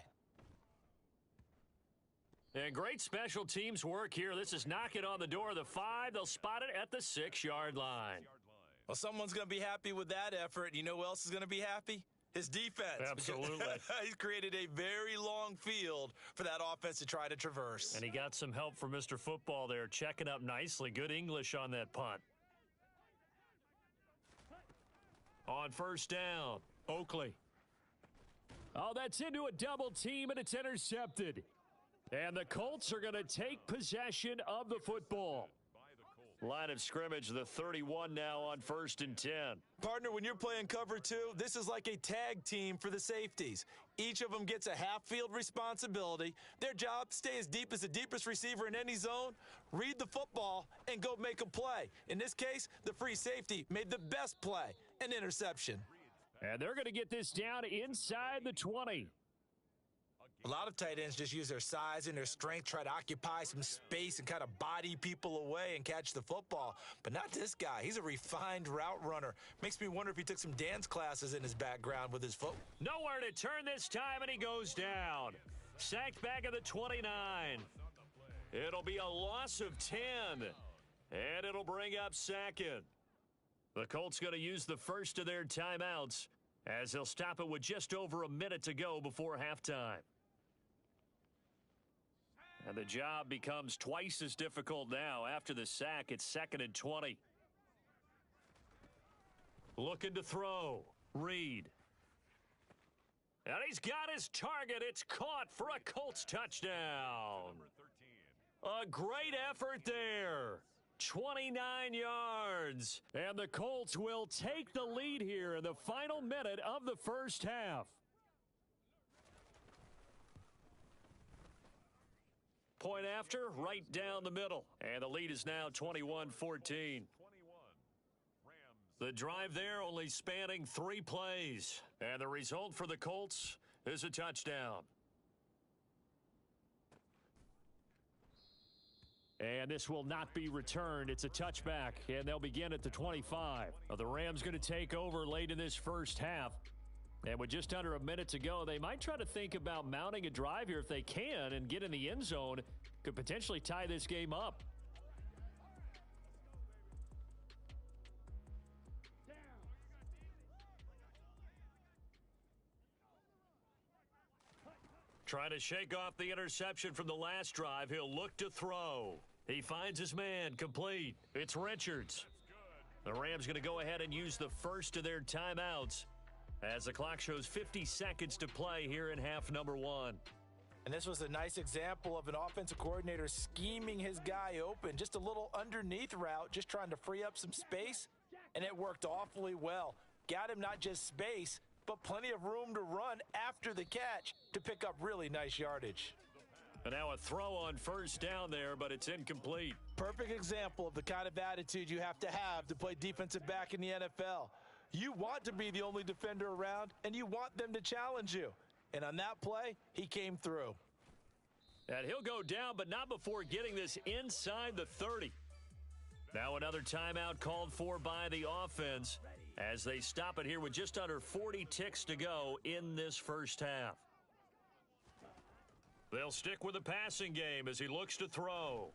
And great special teams work here. This is knocking on the door of the 5. They'll spot it at the 6-yard line. Well, someone's going to be happy with that effort. You know who else is going to be happy? His defense. Absolutely. He's created a very long field for that offense to try to traverse. And he got some help from Mr. Football there, checking up nicely. Good English on that punt. On first down, Oakley. Oh, that's into a double team, and it's intercepted. And the Colts are going to take possession of the football. Line of scrimmage, the 31 now on 1st and 10. Partner, when you're playing cover 2, this is like a tag team for the safeties. Each of them gets a half-field responsibility. Their job, stay as deep as the deepest receiver in any zone, read the football, and go make a play. In this case, the free safety made the best play, an interception. And they're going to get this down inside the 20. A lot of tight ends just use their size and their strength, try to occupy some space and kind of body people away and catch the football. But not this guy. He's a refined route runner. Makes me wonder if he took some dance classes in his background with his foot. Nowhere to turn this time, and he goes down. Sacked back at the 29. It'll be a loss of 10, and it'll bring up second. The Colts going to use the first of their timeouts as they'll stop it with just over a minute to go before halftime. And the job becomes twice as difficult now. After the sack, it's 2nd and 20. Looking to throw. Reed. And he's got his target. It's caught for a Colts touchdown. A great effort there. 29 yards. And the Colts will take the lead here in the final minute of the first half. Point after, right down the middle. And the lead is now 21-14. The drive there only spanning 3 plays. And the result for the Colts is a touchdown. And this will not be returned. It's a touchback, and they'll begin at the 25. The Rams going to take over late in this first half. And with just under a minute to go, they might try to think about mounting a drive here if they can and get in the end zone. Could potentially tie this game up. Trying to shake off the interception from the last drive. He'll look to throw. He finds his man, complete. It's Richards. The Rams going to go ahead and use the first of their timeouts as the clock shows 50 seconds to play here in half number 1. And this was a nice example of an offensive coordinator scheming his guy open. Just a little underneath route, just trying to free up some space, and it worked awfully well. Got him not just space, but plenty of room to run after the catch to pick up really nice yardage. And now a throw on first down there, but it's incomplete. Perfect example of the kind of attitude you have to play defensive back in the NFL. You want to be the only defender around, and you want them to challenge you. And on that play, he came through. And he'll go down, but not before getting this inside the 30. Now another timeout called for by the offense as they stop it here with just under 40 ticks to go in this first half. They'll stick with the passing game as he looks to throw.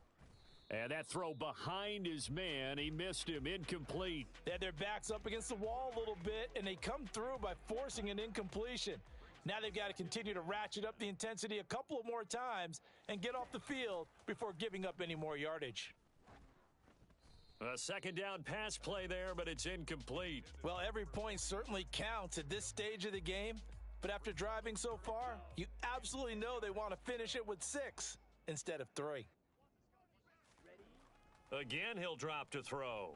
And that throw behind his man, he missed him, incomplete. They had their backs up against the wall a little bit, and they come through by forcing an incompletion. Now they've got to continue to ratchet up the intensity a couple of more times and get off the field before giving up any more yardage. A second down pass play there, but it's incomplete. Well, every point certainly counts at this stage of the game, but after driving so far, you absolutely know they want to finish it with 6 instead of 3. Again, he'll drop to throw.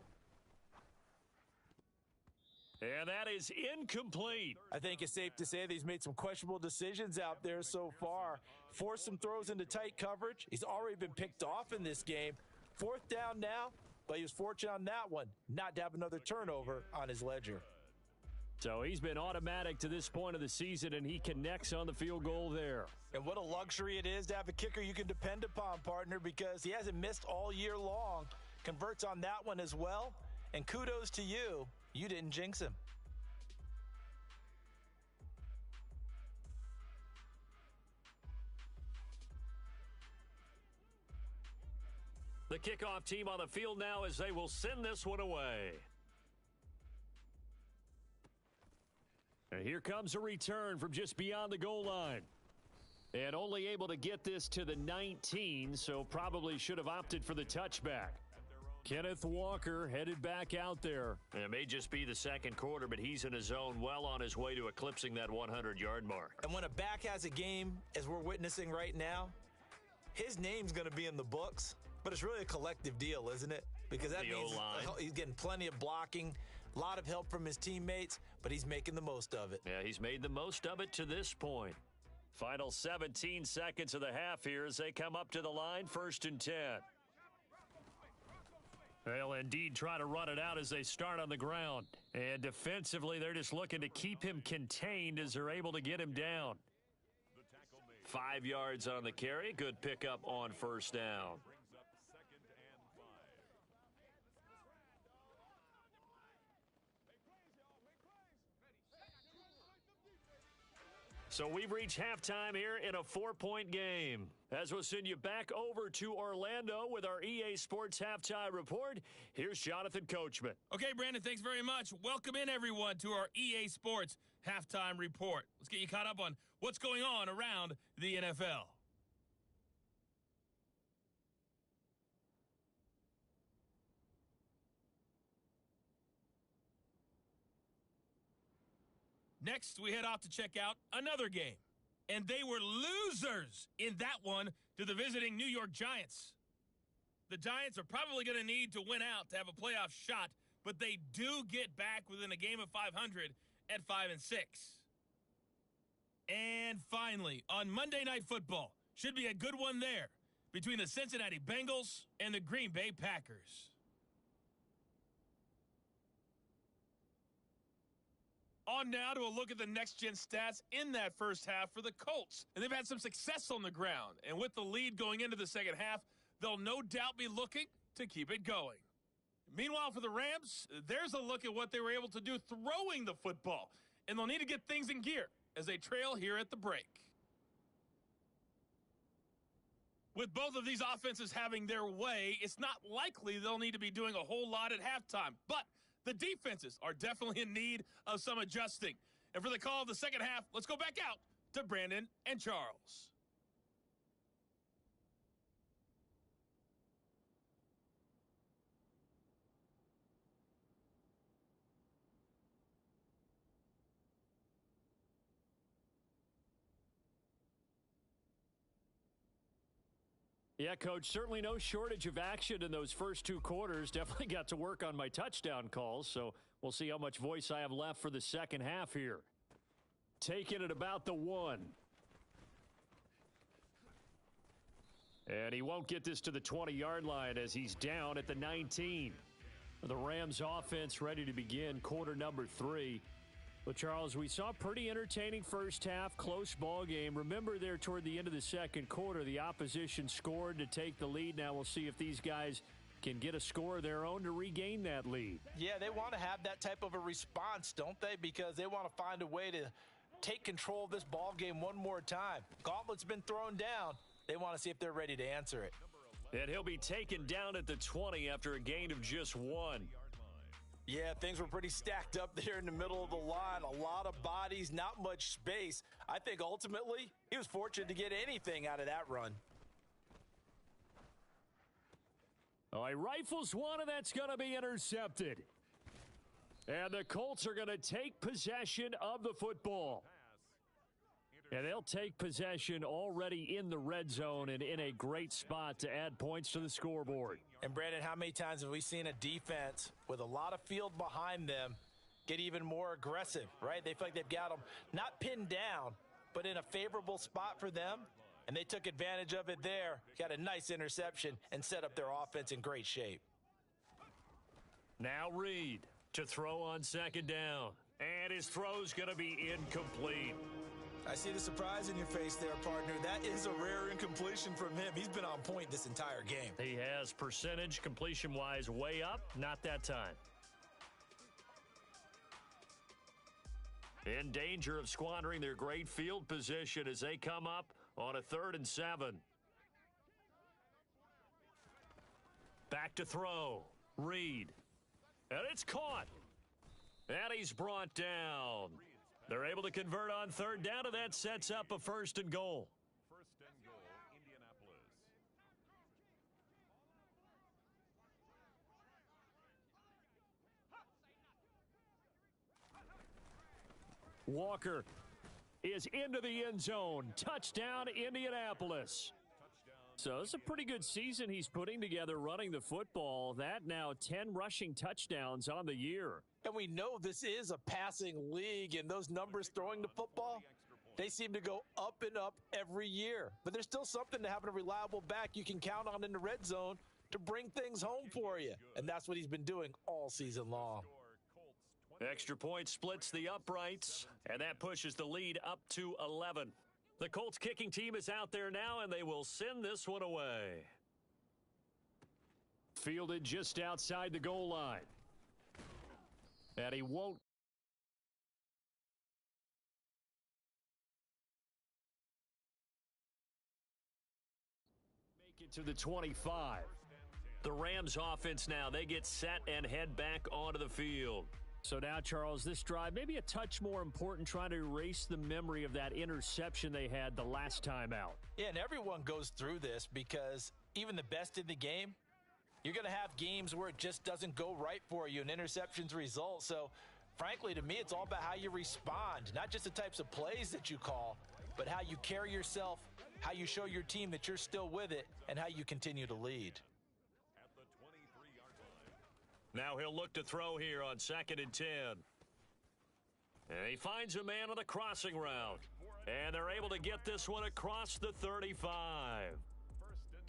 And that is incomplete. I think it's safe to say that he's made some questionable decisions out there so far. Forced some throws into tight coverage. He's already been picked off in this game. 4th down now, but he was fortunate on that one not to have another turnover on his ledger. So he's been automatic to this point of the season, and he connects on the field goal there. And what a luxury it is to have a kicker you can depend upon, partner, because he hasn't missed all year long. Converts on that one as well. And kudos to you. You didn't jinx him. The kickoff team on the field now as they will send this one away. And here comes a return from just beyond the goal line. And only able to get this to the 19, so probably should have opted for the touchback. Kenneth Walker headed back out there. It may just be the second quarter, but he's in his zone, well on his way to eclipsing that 100-yard mark. And when a back has a game, as we're witnessing right now, his name's going to be in the books. But it's really a collective deal, isn't it? Because that means he's getting plenty of blocking, a lot of help from his teammates, but he's making the most of it. Yeah, he's made the most of it to this point. Final 17 seconds of the half here as they come up to the line, 1st and 10. They'll indeed try to run it out as they start on the ground. And defensively, they're just looking to keep him contained as they're able to get him down. 5 yards on the carry. Good pickup on 1st down. So we've reached halftime here in a 4-point game. As we'll send you back over to Orlando with our EA Sports Halftime Report, here's Jonathan Coachman. Okay, Brandon, thanks very much. Welcome in, everyone, to our EA Sports Halftime Report. Let's get you caught up on what's going on around the NFL. Next, we head off to check out another game. And they were losers in that one to the visiting New York Giants. The Giants are probably going to need to win out to have a playoff shot, but they do get back within a game of 500 at 5-6. And finally, on Monday Night Football, should be a good one there between the Cincinnati Bengals and the Green Bay Packers. On now to a look at the next-gen stats in that first half for the Colts. And they've had some success on the ground. And with the lead going into the second half, they'll no doubt be looking to keep it going. Meanwhile, for the Rams, there's a look at what they were able to do throwing the football. And they'll need to get things in gear as they trail here at the break. With both of these offenses having their way, it's not likely they'll need to be doing a whole lot at halftime. But the defenses are definitely in need of some adjusting. And for the call of the second half, let's go back out to Brandon and Charles. Yeah, Coach, certainly no shortage of action in those first two quarters. Definitely got to work on my touchdown calls, so we'll see how much voice I have left for the second half here. Taking it about the 1. And he won't get this to the 20-yard line as he's down at the 19. The Rams offense ready to begin quarter number 3. But, Charles, we saw a pretty entertaining first half, close ball game. Remember there toward the end of the second quarter, the opposition scored to take the lead. Now we'll see if these guys can get a score of their own to regain that lead. Yeah, they want to have that type of a response, don't they? Because they want to find a way to take control of this ball game one more time. Gauntlet's been thrown down. They want to see if they're ready to answer it. And he'll be taken down at the 20 after a gain of just 1. Yeah, things were pretty stacked up there in the middle of the line. A lot of bodies, not much space. I think ultimately he was fortunate to get anything out of that run. Oh, he rifles one, and that's going to be intercepted. And the Colts are going to take possession of the football. And they'll take possession already in the red zone and in a great spot to add points to the scoreboard. And, Brandon, how many times have we seen a defense with a lot of field behind them get even more aggressive, right? They feel like they've got them not pinned down, but in a favorable spot for them, and they took advantage of it there, got a nice interception, and set up their offense in great shape. Now Reed to throw on second down. And his throw's going to be incomplete. I see the surprise in your face there, partner. That is a rare incompletion from him. He's been on point this entire game. He has percentage completion-wise way up. Not that time. In danger of squandering their great field position as they come up on a 3rd and 7. Back to throw. Reed. And it's caught. And he's brought down. They're able to convert on 3rd down, and that sets up a 1st and goal. 1st and goal, Indianapolis. Walker is into the end zone. Touchdown, Indianapolis. So it's a pretty good season he's putting together running the football. That now 10 rushing touchdowns on the year. And we know this is a passing league, and those numbers throwing the football, they seem to go up and up every year. But there's still something to having a reliable back you can count on in the red zone to bring things home for you. And that's what he's been doing all season long. Extra point splits the uprights, and that pushes the lead up to 11. The Colts kicking team is out there now, and they will send this one away. Fielded just outside the goal line. And he won't. Make it to the 25. The Rams offense now, they get set and head back onto the field. So now, Charles, this drive maybe a touch more important, trying to erase the memory of that interception they had the last time out. Yeah, and everyone goes through this because even the best in the game, you're going to have games where it just doesn't go right for you and interceptions result. So, frankly, to me, it's all about how you respond, not just the types of plays that you call, but how you carry yourself, how you show your team that you're still with it, and how you continue to lead. At the 23-yard line. Now he'll look to throw here on 2nd and 10. And he finds a man on the crossing route. And they're able to get this one across the 35.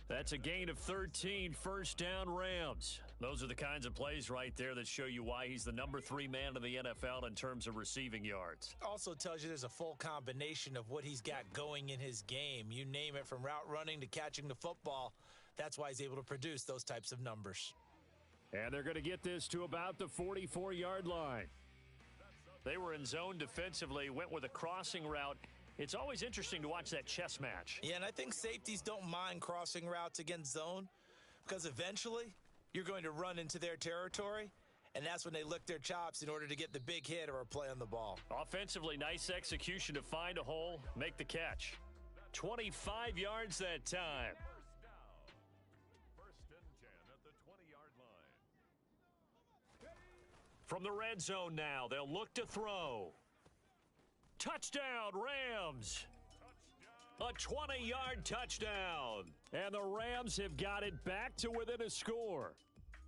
That's a gain of 13, 1st down Rams. Those are the kinds of plays right there that show you why he's the number 3 man in the NFL in terms of receiving yards. Also tells you there's a full combination of what he's got going in his game. You name it, from route running to catching the football. That's why he's able to produce those types of numbers. And they're going to get this to about the 44-yard line. They were in zone defensively, went with a crossing route. It's always interesting to watch that chess match. Yeah, and I think safeties don't mind crossing routes against zone because eventually you're going to run into their territory, and that's when they lick their chops in order to get the big hit or a play on the ball. Offensively, nice execution to find a hole, make the catch. 25 yards that time. 1st and 10 at the 20-yard line. From the red zone now, they'll look to throw. Touchdown, Rams. A 20-yard touchdown. And the Rams have got it back to within a score.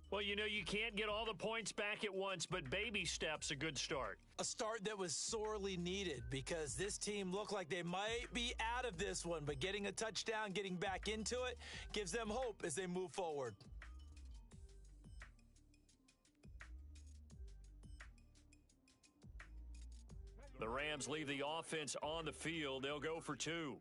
Well, you know, you can't get all the points back at once, but baby steps a good start. A start that was sorely needed because this team looked like they might be out of this one, but getting a touchdown, getting back into it, gives them hope as they move forward. The Rams leave the offense on the field. They'll go for two.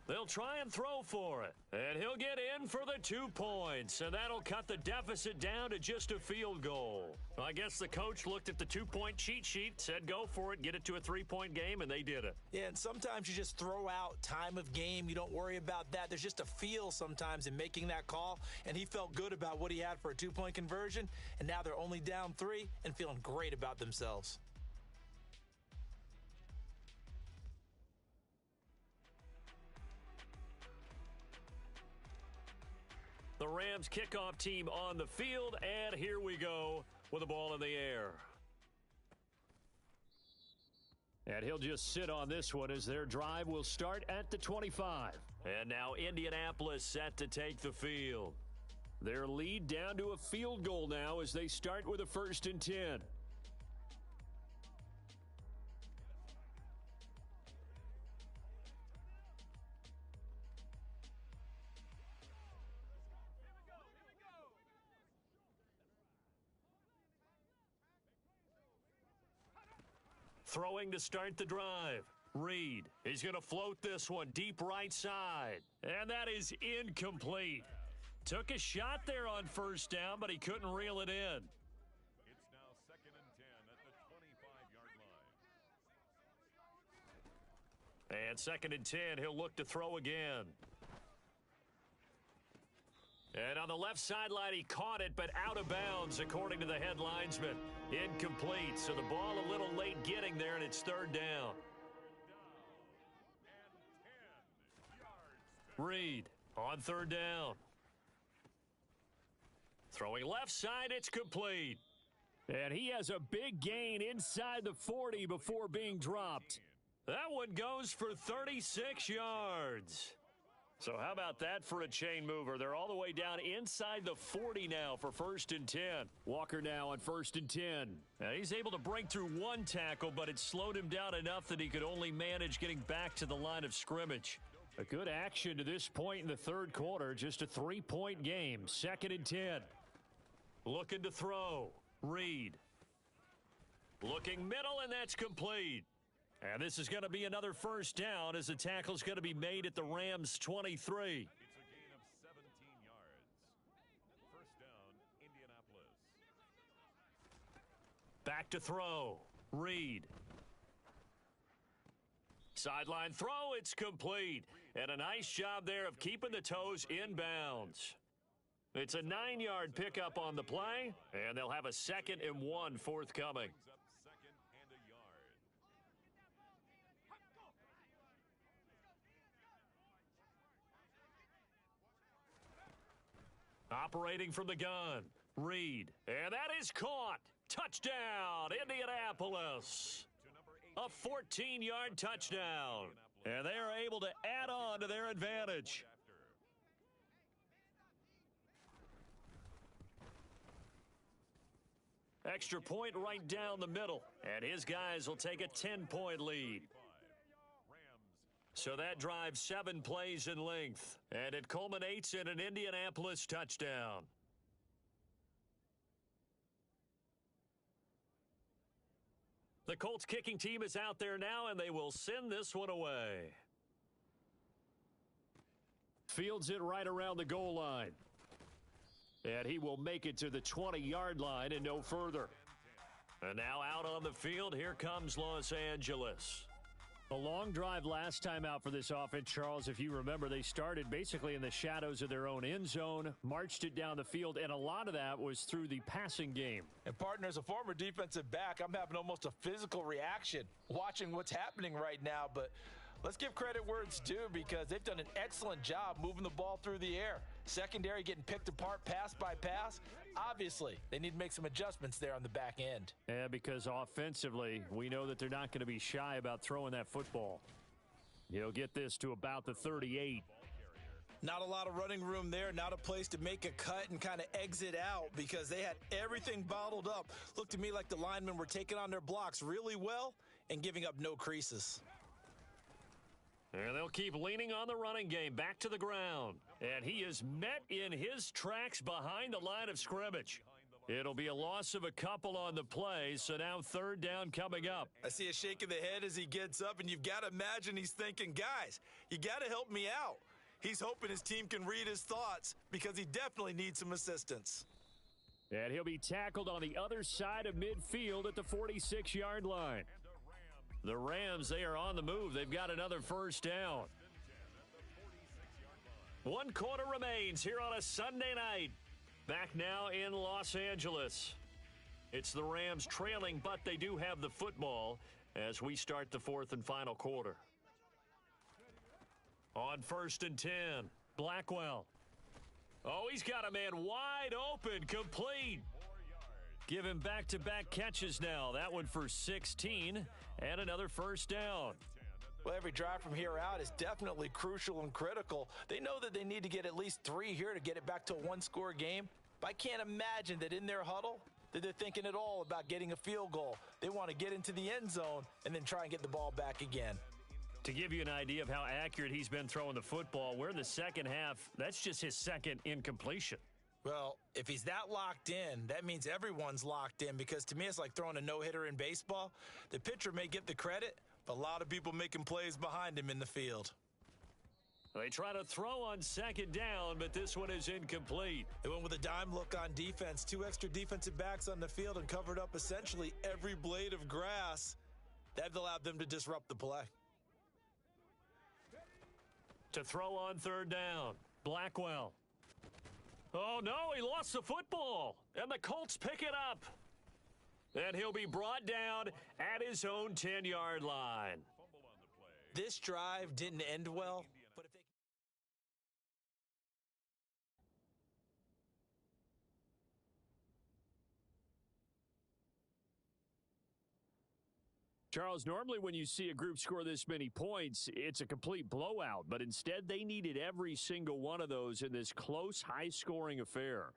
They'll try and throw for it. And he'll get in for the 2 points. And that'll cut the deficit down to just a field goal. Well, I guess the coach looked at the 2-point cheat sheet, said go for it, get it to a 3-point game, and they did it. Yeah, and sometimes you just throw out time of game. You don't worry about that. There's just a feel sometimes in making that call. And he felt good about what he had for a 2-point conversion. And now they're only down 3 and feeling great about themselves. The Rams kickoff team on the field, and here we go with the ball in the air. And he'll just sit on this one as their drive will start at the 25. And now Indianapolis set to take the field. Their lead down to a field goal now as they start with a 1st and 10. Throwing to start the drive. Reed, he's going to float this one deep right side. And that is incomplete. Took a shot there on 1st down, but he couldn't reel it in. It's now 2nd and 10 at the 25-yard line. And 2nd and 10, he'll look to throw again. And on the left sideline, he caught it, but out of bounds, according to the head linesman. Incomplete, so the ball a little late getting there, and it's 3rd down. Reed on 3rd down. Throwing left side, it's complete. And he has a big gain inside the 40 before being dropped. That one goes for 36 yards. So how about that for a chain mover? They're all the way down inside the 40 now for 1st and 10. Walker now on 1st and 10. Now he's able to break through one tackle, but it slowed him down enough that he could only manage getting back to the line of scrimmage. A good action to this point in the 3rd quarter. Just a 3-point game. 2nd and 10. Looking to throw. Reed. Looking middle, and that's complete. And this is going to be another 1st down as the tackle's going to be made at the Rams' 23. It's a gain of 17 yards. 1st down, Indianapolis. Back to throw. Reed. Sideline throw, it's complete. And a nice job there of keeping the toes inbounds. It's a 9-yard pickup on the play, and they'll have a 2nd and 1 forthcoming. Operating from the gun, Reed, and that is caught. Touchdown, Indianapolis. A 14-yard touchdown, and they are able to add on to their advantage. Extra point right down the middle, and his guys will take a 10-point lead. So that drives 7 plays in length, and it culminates in an Indianapolis touchdown. The Colts kicking team is out there now, and they will send this one away. Fields it right around the goal line. And he will make it to the 20-yard line and no further. And now out on the field, here comes Los Angeles. A long drive last time out for this offense, Charles. If you remember, they started basically in the shadows of their own end zone, marched it down the field, and a lot of that was through the passing game. And partner, as a former defensive back, I'm having almost a physical reaction watching what's happening right now. But let's give credit where it's due because they've done an excellent job moving the ball through the air. Secondary getting picked apart pass by pass. Obviously, they need to make some adjustments there on the back end. Yeah, because offensively, we know that they're not going to be shy about throwing that football. He'll get this to about the 38. Not a lot of running room there, not a place to make a cut and kind of exit out because they had everything bottled up. Looked to me like the linemen were taking on their blocks really well and giving up no creases. And they'll keep leaning on the running game back to the ground. And he is met in his tracks behind the line of scrimmage. It'll be a loss of a couple on the play, so now third down coming up. I see a shake of the head as he gets up, and you've got to imagine he's thinking, guys, you got to help me out. He's hoping his team can read his thoughts because he definitely needs some assistance. And he'll be tackled on the other side of midfield at the 46-yard line. The Rams, they are on the move. They've got another first down. 1 quarter remains here on a Sunday night. Back now in Los Angeles. It's the Rams trailing, but they do have the football as we start the fourth and final quarter. On 1st and 10, Blackwell. Oh, he's got a man wide open, complete. Give him back-to-back catches now. That one for 16 and another first down. Well, every drive from here out is definitely crucial and critical. They know that they need to get at least 3 here to get it back to a one-score game. But I can't imagine that in their huddle that they're thinking at all about getting a field goal. They want to get into the end zone and then try and get the ball back again. To give you an idea of how accurate he's been throwing the football, we're in the second half. That's just his second incompletion. Well, if he's that locked in, that means everyone's locked in because to me it's like throwing a no-hitter in baseball. The pitcher may get the credit, but a lot of people making plays behind him in the field. They try to throw on second down, but this one is incomplete. They went with a dime look on defense. 2 extra defensive backs on the field and covered up essentially every blade of grass. That allowed them to disrupt the play. To throw on third down, Blackwell. Oh, no, he lost the football, and the Colts pick it up. And he'll be brought down at his own 10-yard line. This drive didn't end well, but if they... Charles, normally when you see a group score this many points, it's a complete blowout. But instead, they needed every single one of those in this close, high-scoring affair.